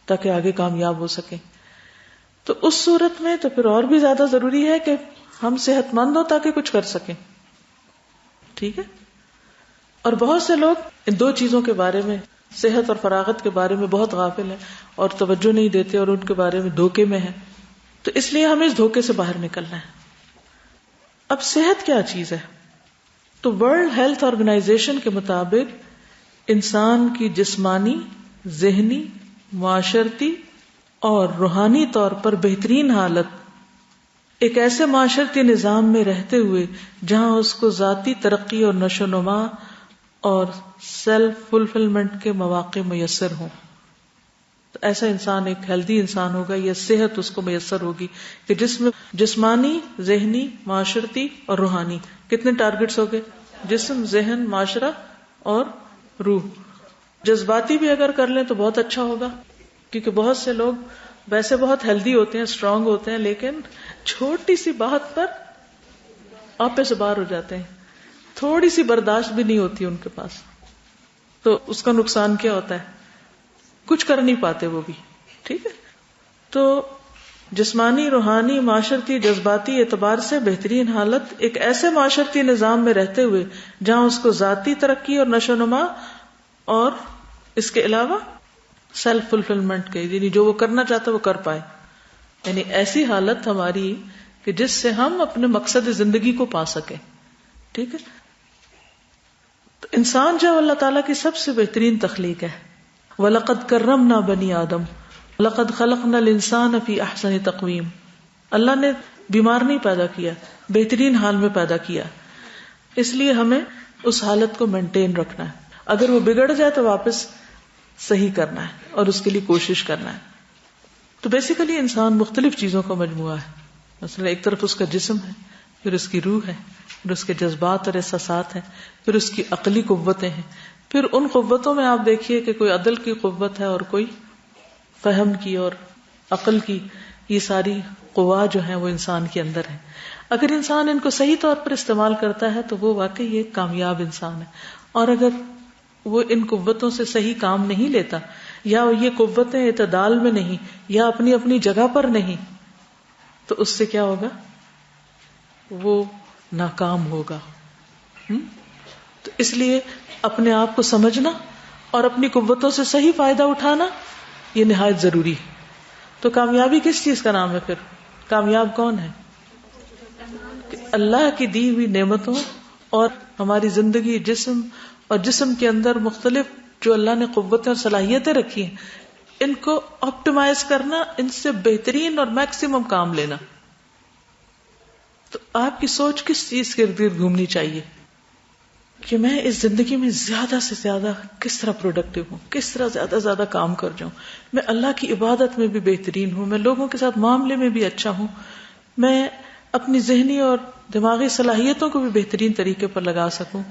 تاکہ آگے کامیاب ہو سکیں. تو اس صورت میں تو پھر اور بھی زیادہ ضروری ہے کہ ہم صحت مند ہو تاکہ کچھ کر سکیں. ٹھیک ہے. اور بہت سے لوگ ان دو چیزوں کے بارے میں، صحت اور فراغت کے بارے میں بہت غافل ہیں اور توجہ نہیں دیتے اور ان کے بارے میں دھوکے میں ہیں. تو اس لیے ہمیں اس دھوکے سے باہر نکلنا ہے. اب صحت کیا چیز ہے؟ تو ورلڈ ہیلتھ آرگنائزیشن کے مطابق انسان کی جسمانی، ذہنی، معاشرتی اور روحانی طور پر بہترین حالت ایک ایسے معاشرتی نظام میں رہتے ہوئے جہاں اس کو ذاتی ترقی اور نشو و نما اور سیلف فلفلمنٹ کے مواقع میسر ہوں. تو ایسا انسان ایک ہیلدی انسان ہوگا، یا صحت اس کو میسر ہوگی کہ جس میں جسمانی، ذہنی، معاشرتی اور روحانی کتنے ٹارگٹس ہو گئے؟ جسم، ذہن، معاشرہ اور روح. جذباتی بھی اگر کر لیں تو بہت اچھا ہوگا، کیونکہ بہت سے لوگ ویسے بہت ہیلدی ہوتے ہیں، اسٹرانگ ہوتے ہیں، لیکن چھوٹی سی بات پر آپے سے باہر ہو جاتے ہیں، تھوڑی سی برداشت بھی نہیں ہوتی ان کے پاس. تو اس کا نقصان کیا ہوتا ہے؟ کچھ کر نہیں پاتے وہ بھی. ٹھیک ہے. تو جسمانی، روحانی، معاشرتی، جذباتی اعتبار سے بہترین حالت ایک ایسے معاشرتی نظام میں رہتے ہوئے جہاں اس کو ذاتی ترقی اور نشو و نما اور اس کے علاوہ سیلف فلفلمنٹ کے، یعنی جو وہ کرنا چاہتا وہ کر پائے. یعنی ایسی حالت ہماری کہ جس سے ہم اپنے مقصد زندگی کو پا سکیں. ٹھیک ہے. تو انسان جو اللہ تعالیٰ کی سب سے بہترین تخلیق ہے. وَلَقَدْ كَرَّمْنَا بَنِي آدم وَلَقَدْ خَلَقْنَا الْإِنسَانَ فِي أَحْسَنِ تَقْوِيمٍ. اللہ نے بیمار نہیں پیدا کیا، بہترین حال میں پیدا کیا. اس لیے ہمیں اس حالت کو مینٹین رکھنا ہے. اگر وہ بگڑ جائے تو واپس صحیح کرنا ہے اور اس کے لیے کوشش کرنا ہے. تو بیسیکلی انسان مختلف چیزوں کا مجموعہ ہے. مثلا ایک طرف اس کا جسم ہے، پھر اس کی روح ہے، پھر اس کے جذبات اور احساسات ہیں، پھر اس کی عقلی قوتیں ہیں. پھر ان قوتوں میں آپ دیکھیے کہ کوئی عدل کی قوت ہے اور کوئی فہم کی اور عقل کی. یہ ساری قوا جو ہیں وہ انسان کے اندر ہیں. اگر انسان ان کو صحیح طور پر استعمال کرتا ہے تو وہ واقعی ایک کامیاب انسان ہے. اور اگر وہ ان قوتوں سے صحیح کام نہیں لیتا، یا یہ قوتیں اعتدال میں نہیں، یا اپنی اپنی جگہ پر نہیں، تو اس سے کیا ہوگا؟ وہ ناکام ہوگا. تو اس لیے اپنے آپ کو سمجھنا اور اپنی قوتوں سے صحیح فائدہ اٹھانا یہ نہایت ضروری ہے. تو کامیابی کس چیز کا نام ہے؟ پھر کامیاب کون ہے؟ کہ اللہ کی دی ہوئی نعمتوں اور ہماری زندگی، جسم اور جسم کے اندر مختلف جو اللہ نے قوتیں اور صلاحیتیں رکھی ہیں، ان کو آپٹیمائز کرنا، ان سے بہترین اور میکسیمم کام لینا. تو آپ کی سوچ کس چیز کے ارد گرد گھومنی چاہیے کہ میں اس زندگی میں زیادہ سے زیادہ کس طرح پروڈکٹیو ہوں، کس طرح زیادہ سے زیادہ کام کر جاؤں، میں اللہ کی عبادت میں بھی بہترین ہوں، میں لوگوں کے ساتھ معاملے میں بھی اچھا ہوں، میں اپنی ذہنی اور دماغی صلاحیتوں کو بھی بہترین طریقے پر لگا سکوں.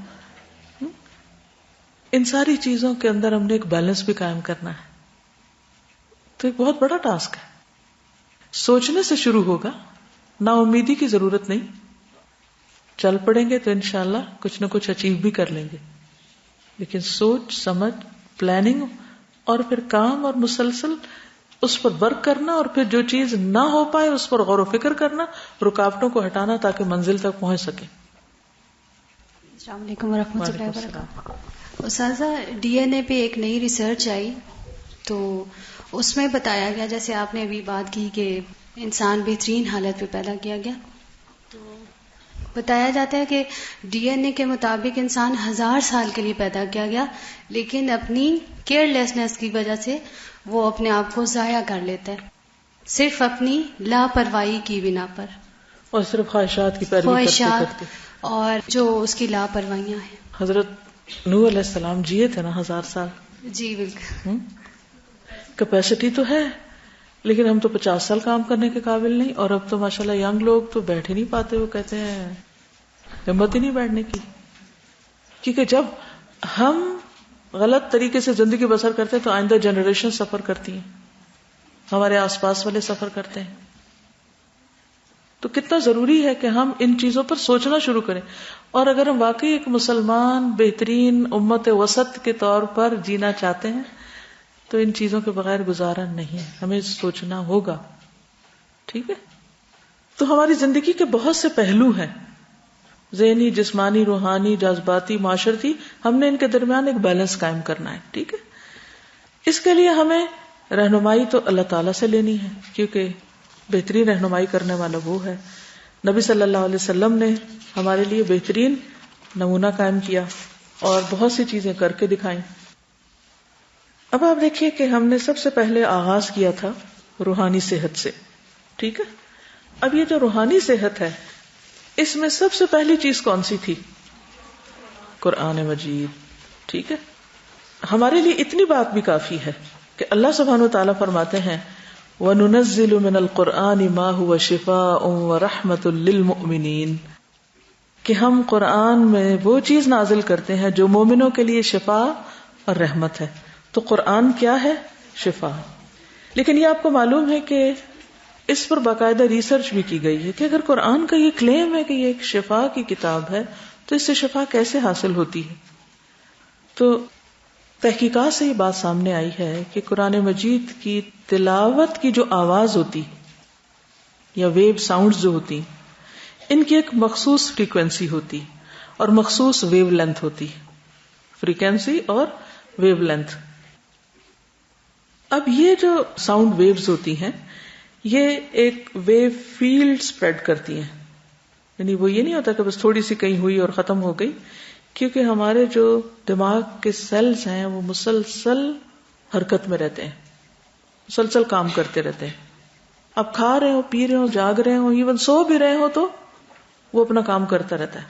ان ساری چیزوں کے اندر ہم نے ایک بیلنس بھی قائم کرنا ہے. تو ایک بہت بڑا ٹاسک ہے. سوچنے سے شروع ہوگا، نا امیدی کی ضرورت نہیں. چل پڑیں گے تو انشاءاللہ کچھ نہ کچھ اچیو بھی کر لیں گے، لیکن سوچ سمجھ، پلاننگ اور پھر کام اور مسلسل اس پر ورک کرنا، اور پھر جو چیز نہ ہو پائے اس پر غور و فکر کرنا، رکاوٹوں کو ہٹانا تاکہ منزل تک پہنچ سکے. السلام علیکم ورحمۃ اللہ وبرکاتہ. استاذہ، ڈی این اے پہ ایک نئی ریسرچ آئی تو اس میں بتایا گیا، جیسے آپ نے ابھی بات کی کہ انسان بہترین حالت پہ پیدا کیا گیا، تو بتایا جاتا ہے کہ ڈی این اے کے مطابق انسان 1000 سال کے لیے پیدا کیا گیا، لیکن اپنی کیئر لیسنس کی وجہ سے وہ اپنے آپ کو ضائع کر لیتا ہے، صرف اپنی لاپرواہی کی بنا پر، اور صرف خواہشات کی پیروی کرتے کرتے. اور جو اس کی لاپرواہیاں ہیں. حضرت نوح علیہ السلام جیے تھے نا 1000 سال. جی بالکل. کیپیسٹی تو ہے، لیکن ہم تو 50 سال کام کرنے کے قابل نہیں، اور اب تو ماشاءاللہ ینگ لوگ تو بیٹھ ہی نہیں پاتے، وہ کہتے ہیں ہمت ہی نہیں بیٹھنے کی. کیونکہ جب ہم غلط طریقے سے زندگی بسر کرتے ہیں تو آئندہ جنریشن سفر کرتی ہیں، ہمارے آس پاس والے سفر کرتے ہیں. تو کتنا ضروری ہے کہ ہم ان چیزوں پر سوچنا شروع کریں، اور اگر ہم واقعی ایک مسلمان بہترین امت وسط کے طور پر جینا چاہتے ہیں تو ان چیزوں کے بغیر گزارا نہیں، ہمیں سوچنا ہوگا. ٹھیک ہے؟ تو ہماری زندگی کے بہت سے پہلو ہیں، ذہنی، جسمانی، روحانی، جذباتی، معاشرتی. ہم نے ان کے درمیان ایک بیلنس قائم کرنا ہے. ٹھیک ہے؟ اس کے لیے ہمیں رہنمائی تو اللہ تعالیٰ سے لینی ہے، کیونکہ بہترین رہنمائی کرنے والا وہ ہے. نبی صلی اللہ علیہ وسلم نے ہمارے لیے بہترین نمونہ قائم کیا اور بہت سی چیزیں کر کے دکھائیں. اب آپ دیکھیے کہ ہم نے سب سے پہلے آغاز کیا تھا روحانی صحت سے. ٹھیک ہے؟ اب یہ جو روحانی صحت ہے، اس میں سب سے پہلی چیز کون سی تھی؟ قرآن مجید. ٹھیک ہے؟ ہمارے لیے اتنی بات بھی کافی ہے کہ اللہ سبحانہ وتعالیٰ فرماتے ہیں وَنُنَزِّلُ مِنَ الْقُرْآنِ مَا هُوَ شِفَاءٌ وَرَحْمَةٌ لِّلْمُؤْمِنِينَ، کہ ہم قرآن میں وہ چیز نازل کرتے ہیں جو مومنوں کے لیے شفا اور رحمت ہے. تو قرآن کیا ہے؟ شفا. لیکن یہ آپ کو معلوم ہے کہ اس پر باقاعدہ ریسرچ بھی کی گئی ہے کہ اگر قرآن کا یہ کلیم ہے کہ یہ ایک شفا کی کتاب ہے تو اس سے شفا کیسے حاصل ہوتی ہے؟ تو تحقیقات سے یہ بات سامنے آئی ہے کہ قرآن مجید کی تلاوت کی جو آواز ہوتی یا ویو ساؤنڈز جو ہوتی، ان کی ایک مخصوص فریکوینسی ہوتی اور مخصوص ویو لینتھ ہوتی، فریکوینسی اور ویو لینتھ. اب یہ جو ساؤنڈ ویوز ہوتی ہیں یہ ایک ویو فیلڈ سپریڈ کرتی ہیں، یعنی وہ یہ نہیں ہوتا کہ بس تھوڑی سی کہیں ہوئی اور ختم ہو گئی، کیونکہ ہمارے جو دماغ کے سیلز ہیں وہ مسلسل حرکت میں رہتے ہیں، مسلسل کام کرتے رہتے ہیں. آپ کھا رہے ہو، پی رہے ہو، جاگ رہے ہو، ایون سو بھی رہے ہو تو وہ اپنا کام کرتا رہتا ہے.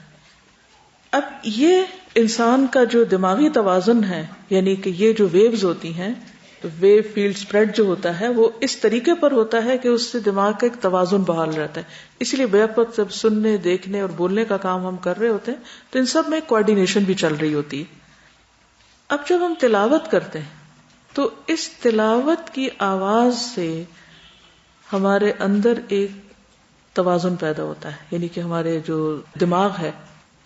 اب یہ انسان کا جو دماغی توازن ہے، یعنی کہ یہ جو ویوز ہوتی ہیں، ویو فیلڈ سپریڈ جو ہوتا ہے وہ اس طریقے پر ہوتا ہے کہ اس سے دماغ کا ایک توازن بحال رہتا ہے. اس لیے بیک وقت جب سننے، دیکھنے اور بولنے کا کام ہم کر رہے ہوتے ہیں تو ان سب میں کوآرڈینیشن بھی چل رہی ہوتی ہے. اب جب ہم تلاوت کرتے ہیں تو اس تلاوت کی آواز سے ہمارے اندر ایک توازن پیدا ہوتا ہے، یعنی کہ ہمارے جو دماغ ہے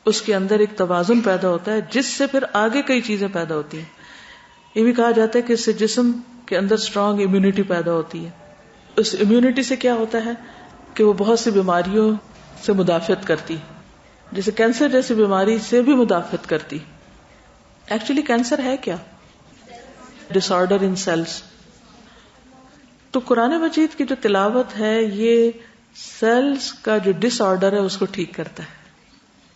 اس کے اندر ایک توازن پیدا ہوتا ہے جس سے پھر آگے کئی چیزیں پیدا ہوتی ہیں. یہ بھی کہا جاتا ہے کہ اس سے جسم کے اندر اسٹرانگ امیونٹی پیدا ہوتی ہے. اس امیونٹی سے کیا ہوتا ہے کہ وہ بہت سی بیماریوں سے مدافعت کرتی، جیسے کینسر جیسی بیماری سے بھی مدافعت کرتی. ایکچولی کینسر ہے کیا؟ ڈس آرڈر ان سیلز. تو قرآن مجید کی جو تلاوت ہے یہ سیلز کا جو ڈس آرڈر ہے اس کو ٹھیک کرتا ہے،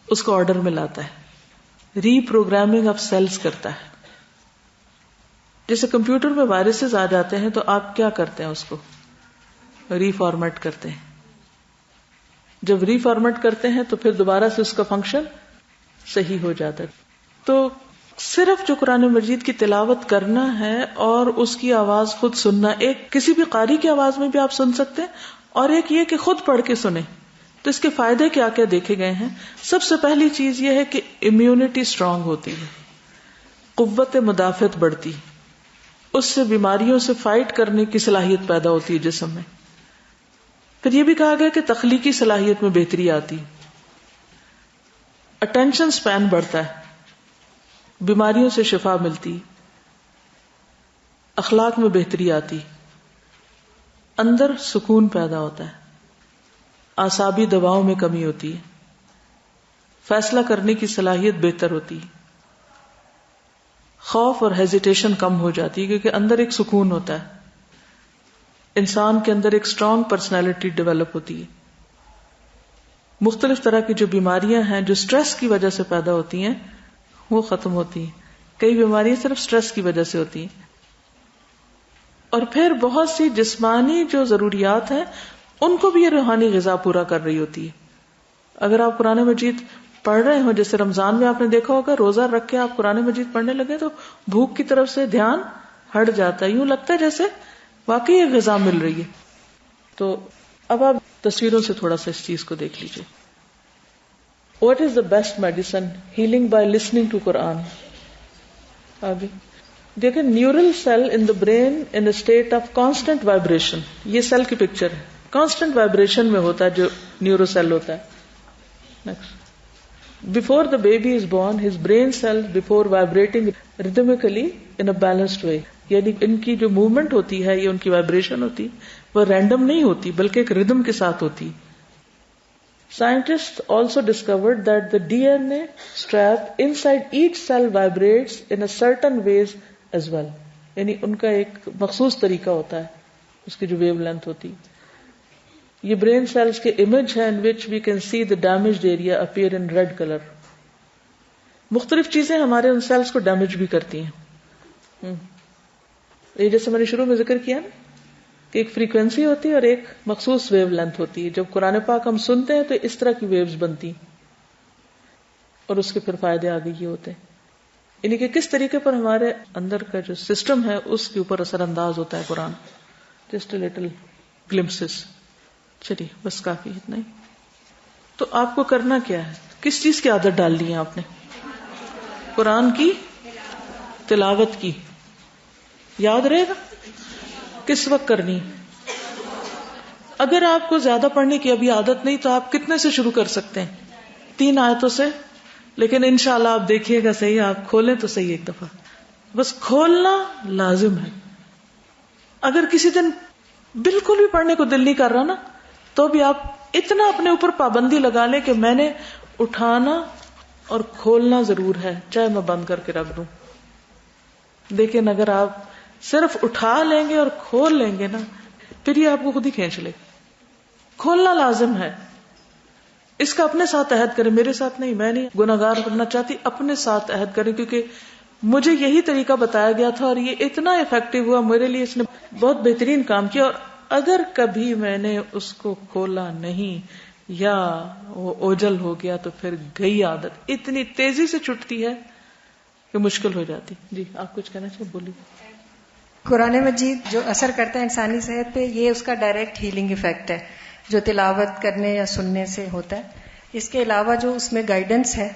اس کو آرڈر میں لاتا ہے، ری پروگرامنگ آف سیلز کرتا ہے. جیسے کمپیوٹر میں وائرسز آ جاتے ہیں تو آپ کیا کرتے ہیں؟ اس کو ری فارمیٹ کرتے ہیں. جب ری فارمیٹ کرتے ہیں تو پھر دوبارہ سے اس کا فنکشن صحیح ہو جاتا ہے. تو صرف جو قرآن مجید کی تلاوت کرنا ہے اور اس کی آواز خود سننا، ایک کسی بھی قاری کی آواز میں بھی آپ سن سکتے ہیں، اور ایک یہ کہ خود پڑھ کے سنیں. تو اس کے فائدے کیا کیا دیکھے گئے ہیں؟ سب سے پہلی چیز یہ ہے کہ امیونٹی اسٹرانگ ہوتی ہے، قوت مدافعت بڑھتی، اس سے بیماریوں سے فائٹ کرنے کی صلاحیت پیدا ہوتی ہے جسم میں. پھر یہ بھی کہا گیا کہ تخلیقی صلاحیت میں بہتری آتی، اٹینشن سپین بڑھتا ہے، بیماریوں سے شفا ملتی، اخلاق میں بہتری آتی، اندر سکون پیدا ہوتا ہے، اعصابی دباؤ میں کمی ہوتی ہے، فیصلہ کرنے کی صلاحیت بہتر ہوتی ہے، خوف اور ہیزیٹیشن کم ہو جاتی ہے، کیونکہ اندر ایک سکون ہوتا ہے، انسان کے اندر ایک اسٹرانگ پرسنالٹی ڈیولپ ہوتی ہے. مختلف طرح کی جو بیماریاں ہیں جو سٹریس کی وجہ سے پیدا ہوتی ہیں وہ ختم ہوتی ہیں. کئی بیماریاں صرف سٹریس کی وجہ سے ہوتی ہیں. اور پھر بہت سی جسمانی جو ضروریات ہیں ان کو بھی یہ روحانی غذا پورا کر رہی ہوتی ہے. اگر آپ قرآن مجید پڑھ رہے ہو، جیسے رمضان میں آپ نے دیکھا ہوگا روزہ رکھ کے آپ قرآن مجید پڑھنے لگے تو بھوک کی طرف سے دھیان ہٹ جاتا ہے، یوں لگتا ہے جیسے واقعی یہ غذا مل رہی ہے. تو اب آپ تصویروں سے تھوڑا سا اس چیز کو دیکھ لیجیے. What is the best medicine? Healing by listening to Quran. آگے دیکھیں، neural cell in the brain in state of constant vibration. یہ سیل کی پکچر ہے، کانسٹنٹ وائبریشن میں ہوتا ہے جو نیورو سیل ہوتا ہے. Next. Before the baby is born, his brain cells before vibrating rhythmically in a balanced way. یعنی ان کی جو موومنٹ ہوتی ہے، یہ ان کی وائبریشن ہوتی وہ رینڈم نہیں ہوتی بلکہ ایک ردم کے ساتھ ہوتی. Scientists also discovered that the DNA strap inside each cell vibrates in a certain ways as well. یعنی ان کا ایک مخصوص طریقہ ہوتا ہے، اس کی جو ویو لینتھ ہوتی. یہ برین سیلز کے امیج ہے in which we can see the damaged area appear in red color. مختلف چیزیں ہمارے ان سیلز کو ڈیمیج بھی کرتی ہیں. یہ جیسے میں نے شروع میں ذکر کیا نا کہ ایک فریکوینسی ہوتی ہے اور ایک مخصوص ویو لینتھ ہوتی ہے. جب قرآن پاک ہم سنتے ہیں تو اس طرح کی ویوز بنتی اور اس کے پھر فائدے آگے یہ ہوتے ہیں. یعنی کہ کس طریقے پر ہمارے اندر کا جو سسٹم ہے اس کے اوپر اثر انداز ہوتا ہے Quran. Just a little glimpses. چلیے بس کافی اتنا ہی. تو آپ کو کرنا کیا ہے؟ کس چیز کی عادت ڈالنی ہے آپ نے؟ قرآن کی تلاوت کی. یاد رہے گا کس وقت کرنی. اگر آپ کو زیادہ پڑھنے کی ابھی عادت نہیں تو آپ کتنے سے شروع کر سکتے ہیں؟ 3 آیتوں سے. لیکن انشاءاللہ آپ دیکھیے گا صحیح، آپ کھولیں تو صحیح ایک دفعہ. بس کھولنا لازم ہے. اگر کسی دن بالکل بھی پڑھنے کو دل نہیں کر رہا نا تو بھی آپ اتنا اپنے اوپر پابندی لگا لیں کہ میں نے اٹھانا اور کھولنا ضرور ہے، چاہے میں بند کر کے رکھ دوں. لیکن اگر آپ صرف اٹھا لیں گے اور کھول لیں گے نا پھر یہ آپ کو خود ہی کھینچ لے. کھولنا لازم ہے. اس کا اپنے ساتھ عہد کریں. میرے ساتھ نہیں، میں نہیں گناہگار کرنا چاہتی، اپنے ساتھ عہد کریں کیونکہ مجھے یہی طریقہ بتایا گیا تھا اور یہ اتنا افیکٹو ہوا میرے لیے، اس نے بہت بہترین کام کیا. اور اگر کبھی میں نے اس کو کھولا نہیں یا وہ اوجل ہو گیا تو پھر گئی عادت. اتنی تیزی سے چھٹتی ہے کہ مشکل ہو جاتی. جی آپ کچھ کہنا چاہیے؟ بولیے. قرآن مجید جو اثر کرتا ہے انسانی صحت پہ، یہ اس کا ڈائریکٹ ہیلنگ ایفیکٹ ہے جو تلاوت کرنے یا سننے سے ہوتا ہے. اس کے علاوہ جو اس میں گائیڈنس ہے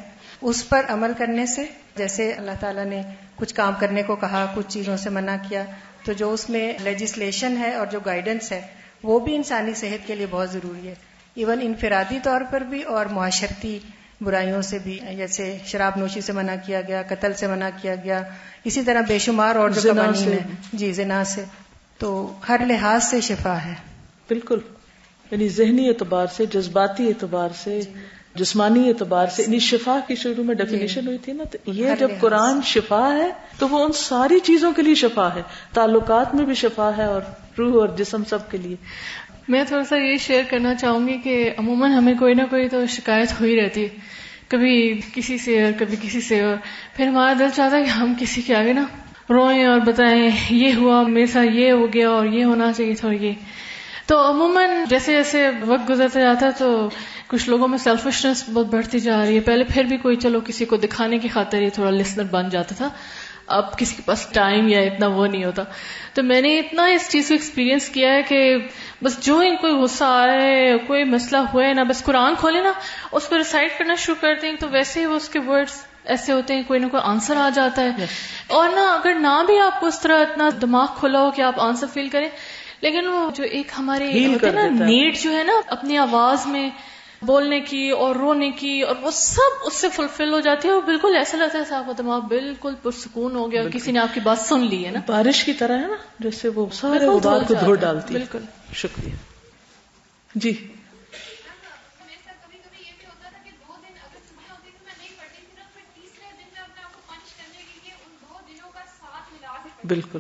اس پر عمل کرنے سے، جیسے اللہ تعالیٰ نے کچھ کام کرنے کو کہا، کچھ چیزوں سے منع کیا، تو جو اس میں لیجسلیشن ہے اور جو گائیڈنس ہے وہ بھی انسانی صحت کے لیے بہت ضروری ہے. ایون انفرادی طور پر بھی اور معاشرتی برائیوں سے بھی، جیسے شراب نوشی سے منع کیا گیا، قتل سے منع کیا گیا، اسی طرح بے شمار اور جو قوانین ہیں، جی زنا سے. تو ہر لحاظ سے شفا ہے. بالکل. یعنی ذہنی اعتبار سے، جذباتی اعتبار سے، جسمانی اعتبار سے. یعنی شفا کی شروع میں ڈیفینیشن ہوئی تھی نا، تو یہ جب قرآن شفا ہے تو وہ ان ساری چیزوں کے لیے شفا ہے. تعلقات میں بھی شفا ہے اور روح اور جسم سب کے لیے. میں تھوڑا سا یہ شیئر کرنا چاہوں گی کہ عموماً ہمیں کوئی نہ کوئی تو شکایت ہو ہی رہتی ہے، کبھی کسی سے اور کبھی کسی سے، اور پھر ہمارا دل چاہتا ہے کہ ہم کسی کے آگے نا روئیں اور بتائیں یہ ہوا میرے ساتھ، یہ ہو گیا اور یہ ہونا چاہیے تھا. اور یہ تو عموماً جیسے جیسے وقت گزرتا جاتا ہے تو کچھ لوگوں میں سیلفشنس بہت بڑھتی جا رہی ہے. پہلے پھر بھی کوئی چلو کسی کو دکھانے کی خاطر یہ تھوڑا لسنر بن جاتا تھا، اب کسی کے پاس ٹائم یا اتنا وہ نہیں ہوتا. تو میں نے اتنا اس چیز کو ایکسپیرینس کیا ہے کہ بس جو ہی کوئی غصہ آ رہا ہے، کوئی مسئلہ ہوا ہے نا، بس قرآن کھولے نا، اس کو ریسائٹ کرنا شروع کرتے ہیں تو ویسے ہی وہ اس کے ورڈز ایسے ہوتے ہیں، کوئی نہ کوئی آنسر آ جاتا ہے. اور نہ اگر نہ بھی آپ کو اس طرح اتنا دماغ کھلا ہو کہ آپ آنسر فیل کریں، لیکن وہ جو ایک ہمارے ہوتے ہیں نا نیڈ جو ہے نا اپنی آواز میں بولنے کی اور رونے کی، اور وہ سب اس سے فلفل ہو جاتی ہے، اور بالکل ایسا لگتا ہے آپ کا دماغ بالکل پرسکون ہو گیا، کسی نے آپ کی بات سن لی ہے نا، بارش کی طرح ہے نا، جیسے وہ سارے غبار کو دھو ڈالتی ہے. بالکل. شکریہ. جی بالکل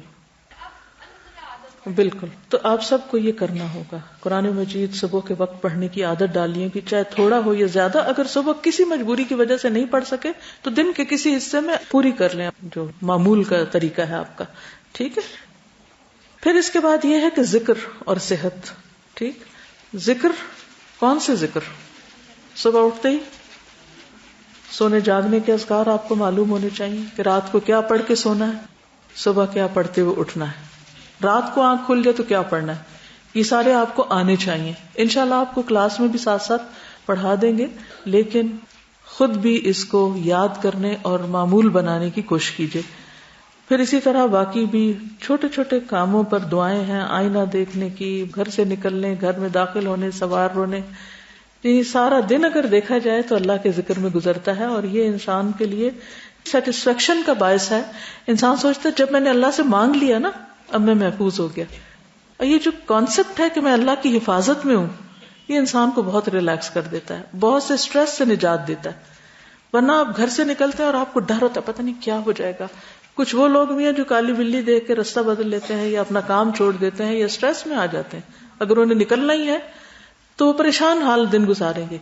بالکل. تو آپ سب کو یہ کرنا ہوگا، قرآن مجید صبح کے وقت پڑھنے کی عادت ڈالیے کہ چاہے تھوڑا ہو یا زیادہ، اگر صبح کسی مجبوری کی وجہ سے نہیں پڑھ سکے تو دن کے کسی حصے میں پوری کر لیں، جو معمول کا طریقہ ہے آپ کا. ٹھیک ہے. پھر اس کے بعد یہ ہے کہ ذکر اور صحت. ٹھیک. ذکر، کون سے ذکر؟ صبح اٹھتے ہی سونے جاگنے کے اذکار آپ کو معلوم ہونے چاہیے کہ رات کو کیا پڑھ کے سونا ہے، صبح کیا پڑھتے ہوئے اٹھنا ہے. رات کو آنکھ کھل جائے تو کیا پڑھنا ہے، یہ سارے آپ کو آنے چاہیے. انشاءاللہ آپ کو کلاس میں بھی ساتھ ساتھ پڑھا دیں گے، لیکن خود بھی اس کو یاد کرنے اور معمول بنانے کی کوشش کیجیے. پھر اسی طرح باقی بھی چھوٹے چھوٹے کاموں پر دعائیں ہیں، آئینہ دیکھنے کی، گھر سے نکلنے، گھر میں داخل ہونے، سوار ہونے. یہ سارا دن اگر دیکھا جائے تو اللہ کے ذکر میں گزرتا ہے، اور یہ انسان کے لیے سیٹسفیکشن کا باعث ہے. انسان سوچتا ہے جب میں نے اللہ سے مانگ لیا نا، اب میں محفوظ ہو گیا. اور یہ جو کانسیپٹ ہے کہ میں اللہ کی حفاظت میں ہوں، یہ انسان کو بہت ریلیکس کر دیتا ہے، بہت سے سٹریس سے نجات دیتا ہے. ورنہ آپ گھر سے نکلتے ہیں اور آپ کو ڈر ہوتا ہے پتہ نہیں کیا ہو جائے گا. کچھ وہ لوگ بھی ہیں جو کالی بلی دیکھ کے راستہ بدل لیتے ہیں، یا اپنا کام چھوڑ دیتے ہیں، یا سٹریس میں آ جاتے ہیں. اگر انہیں نکلنا ہی ہے تو وہ پریشان حال دن گزاریں گے.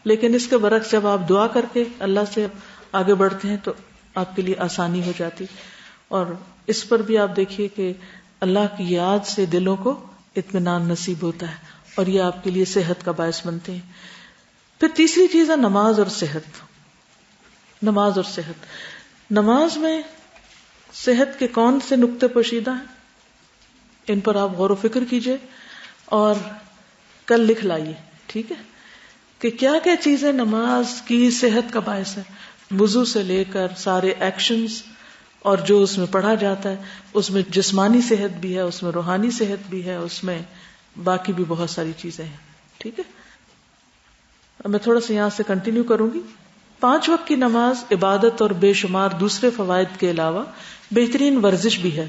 لیکن اس کے برعکس جب آپ دعا کر کے اللہ سے آگے بڑھتے ہیں تو آپ کے لیے آسانی ہو جاتی. اور اس پر بھی آپ دیکھیے کہ اللہ کی یاد سے دلوں کو اطمینان نصیب ہوتا ہے، اور یہ آپ کے لیے صحت کا باعث بنتے ہیں. پھر تیسری چیز ہے نماز اور صحت. نماز اور صحت. نماز میں صحت کے کون سے نقطے پوشیدہ ہیں، ان پر آپ غور و فکر کیجئے اور کل لکھ لائیے. ٹھیک ہے کہ کیا کیا چیزیں نماز کی صحت کا باعث ہے. وضو سے لے کر سارے ایکشنز اور جو اس میں پڑھا جاتا ہے، اس میں جسمانی صحت بھی ہے، اس میں روحانی صحت بھی ہے، اس میں باقی بھی بہت ساری چیزیں ہیں. ٹھیک ہے. اب میں تھوڑا سا یہاں سے کنٹینیو کروں گی. 5 وقت کی نماز عبادت اور بے شمار دوسرے فوائد کے علاوہ بہترین ورزش بھی ہے.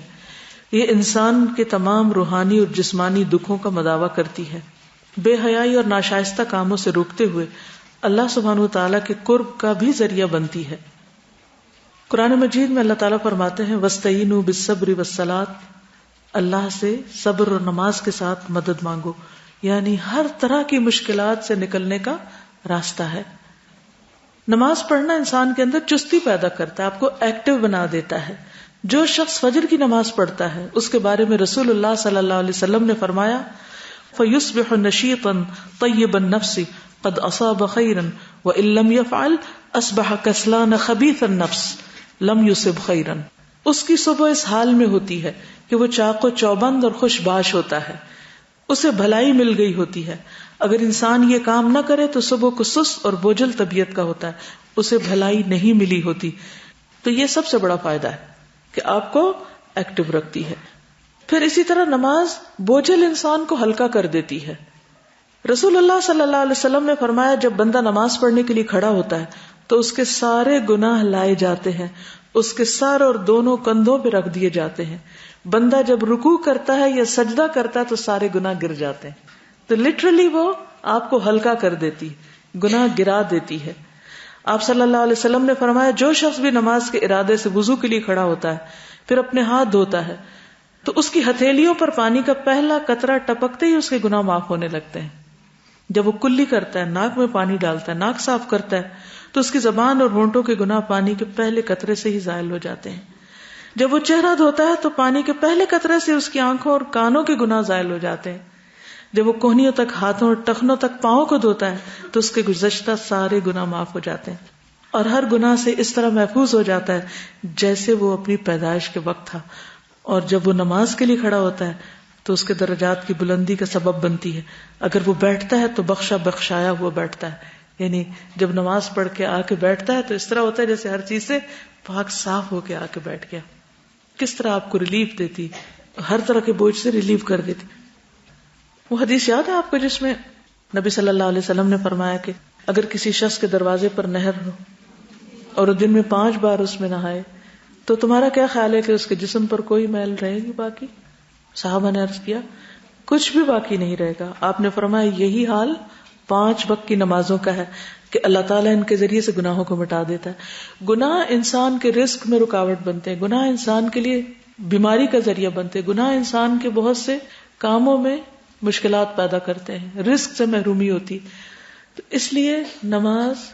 یہ انسان کے تمام روحانی اور جسمانی دکھوں کا مداوع کرتی ہے. بے حیائی اور ناشائستہ کاموں سے روکتے ہوئے اللہ سبحانہ و تعالیٰ کے قرب کا بھی ذریعہ بنتی ہے. قرآن مجید میں اللہ تعالیٰ فرماتے ہیں وَاسْتَعِینُوا بِالصَّبْرِ وَالصَّلَاةِ، اللہ سے صبر اور نماز کے ساتھ مدد مانگو، یعنی ہر طرح کی مشکلات سے نکلنے کا راستہ ہے. نماز پڑھنا انسان کے اندر چستی پیدا کرتا ہے، آپ کو ایکٹیو بنا دیتا ہے. جو شخص فجر کی نماز پڑھتا ہے اس کے بارے میں رسول اللہ صلی اللہ علیہ وسلم نے فرمایا فَيُصْبِحُ نَشِيطًا طَيِّبَ النَّفْسِ قَدْ أَصَابَ خَيْرًا وَإِن لَّمْ يَفْعَلْ أَصْبَحَ كَسْلَانَ خَبِيثَ النَّفْسِ لَمْ يُصِبْ خَيْرًا. اس کی صبح اس حال میں ہوتی ہے کہ وہ چاق و چوبند اور خوش باش ہوتا ہے، اسے بھلائی مل گئی ہوتی ہے. اگر انسان یہ کام نہ کرے تو صبح کو سست اور بوجھل طبیعت کا ہوتا ہے، اسے بھلائی نہیں ملی ہوتی. تو یہ سب سے بڑا فائدہ ہے کہ آپ کو ایکٹیو رکھتی ہے. پھر اسی طرح نماز بوجھل انسان کو ہلکا کر دیتی ہے. رسول اللہ صلی اللہ علیہ وسلم نے فرمایا جب بندہ نماز پڑھنے کے لیے کھڑا ہوتا ہے تو اس کے سارے گناہ لائے جاتے ہیں، اس کے سر اور دونوں کندھوں پہ رکھ دیے جاتے ہیں. بندہ جب رکوع کرتا ہے یا سجدہ کرتا ہے تو سارے گناہ گر جاتے ہیں. تو لٹرلی وہ آپ کو ہلکا کر دیتی، گناہ گرا دیتی ہے. آپ صلی اللہ علیہ وسلم نے فرمایا جو شخص بھی نماز کے ارادے سے وضو کے لیے کھڑا ہوتا ہے پھر اپنے ہاتھ دھوتا ہے تو اس کی ہتھیلیوں پر پانی کا پہلا قطرہ ٹپکتے ہی اس کے گناہ معاف ہونے لگتے ہیں. جب وہ کلی کرتا ہے، ناک میں پانی ڈالتا ہے، ناک صاف کرتا ہے تو اس کی زبان اور ہونٹوں کے گناہ پانی کے پہلے قطرے سے ہی زائل ہو جاتے ہیں. جب وہ چہرہ دھوتا ہے تو پانی کے پہلے قطرے سے اس کی آنکھوں اور کانوں کے گناہ زائل ہو جاتے ہیں. جب وہ کوہنیوں تک ہاتھوں اور ٹخنوں تک پاؤں کو دھوتا ہے تو اس کے گزشتہ سارے گناہ معاف ہو جاتے ہیں اور ہر گناہ سے اس طرح محفوظ ہو جاتا ہے جیسے وہ اپنی پیدائش کے وقت تھا. اور جب وہ نماز کے لیے کھڑا ہوتا ہے تو اس کے درجات کی بلندی کا سبب بنتی ہے. اگر وہ بیٹھتا ہے تو بخشایا ہوا بیٹھتا ہے، یعنی جب نماز پڑھ کے آ کے بیٹھتا ہے تو اس طرح ہوتا ہے جیسے ہر چیز سے پاک صاف ہو کے آ کے بیٹھ گیا. کس طرح آپ کو ریلیف دیتی، ہر طرح کے بوجھ سے ریلیف کر دیتی. وہ حدیث یاد ہے آپ کو جس میں نبی صلی اللہ علیہ وسلم نے فرمایا کہ اگر کسی شخص کے دروازے پر نہر ہو اور دن میں 5 بار اس میں نہائے تو تمہارا کیا خیال ہے کہ اس کے جسم پر کوئی میل رہے گی باقی؟ صحابہ نے عرض کیا کچھ بھی باقی نہیں رہے گا. آپ نے فرمایا یہی حال 5 وقت کی نمازوں کا ہے کہ اللہ تعالیٰ ان کے ذریعے سے گناہوں کو مٹا دیتا ہے. گناہ انسان کے رزق میں رکاوٹ بنتے ہیں, گناہ انسان کے لیے بیماری کا ذریعہ بنتے ہیں, گناہ انسان کے بہت سے کاموں میں مشکلات پیدا کرتے ہیں, رزق سے محرومی ہوتی. تو اس لیے نماز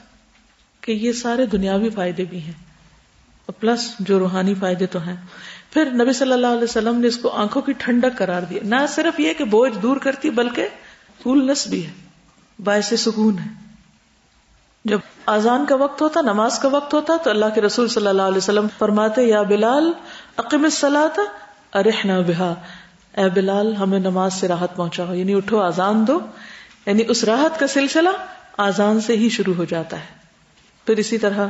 کے یہ سارے دنیاوی فائدے بھی ہیں اور پلس جو روحانی فائدے تو ہیں. پھر نبی صلی اللہ علیہ وسلم نے اس کو آنکھوں کی ٹھنڈک قرار دیا. نہ صرف یہ کہ بوجھ دور کرتی بلکہ کولنس بھی ہے, باعث سکون ہے. جب اذان کا وقت ہوتا, نماز کا وقت ہوتا تو اللہ کے رسول صلی اللہ علیہ وسلم فرماتے یا بلال اقم الصلاۃ ارحنا بہا, اے بلال ہمیں نماز سے راحت پہنچاؤ, یعنی اٹھو اذان دو. یعنی اس راحت کا سلسلہ اذان سے ہی شروع ہو جاتا ہے. پھر اسی طرح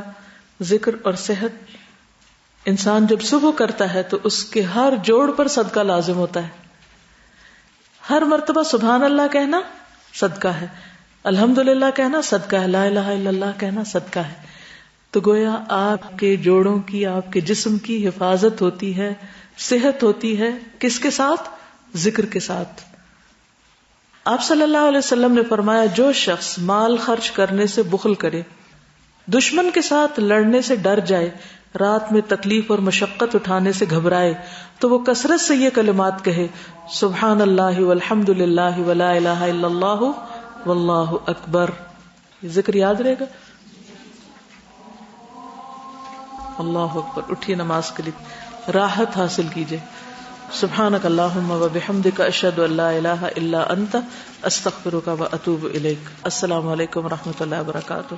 ذکر اور صحت, انسان جب صبح کرتا ہے تو اس کے ہر جوڑ پر صدقہ لازم ہوتا ہے. ہر مرتبہ سبحان اللہ کہنا صدقہ ہے, الحمدللہ کہنا صدقہ ہے, لا الہ الا اللہ کہنا صدقہ ہے. تو گویا آپ کے جوڑوں کی, آپ کے جسم کی حفاظت ہوتی ہے, صحت ہوتی ہے. کس کے ساتھ؟ ذکر کے ساتھ. آپ صلی اللہ علیہ وسلم نے فرمایا جو شخص مال خرچ کرنے سے بخل کرے, دشمن کے ساتھ لڑنے سے ڈر جائے, رات میں تکلیف اور مشقت اٹھانے سے گھبرائے, تو وہ کثرت سے یہ کلمات کہے سبحان اللہ والحمد للہ ولا الہ الا اللہ واللہ اکبر. یہ ذکر یاد رہے گا. اللہ اکبر. اٹھیے نماز کے لیے, راحت حاصل کیجئے. سبحانک اللہم وبحمدک اشہد ان لا الہ الا انت استغفرک واتوب الیک. السلام علیکم ورحمۃ اللہ وبرکاتہ.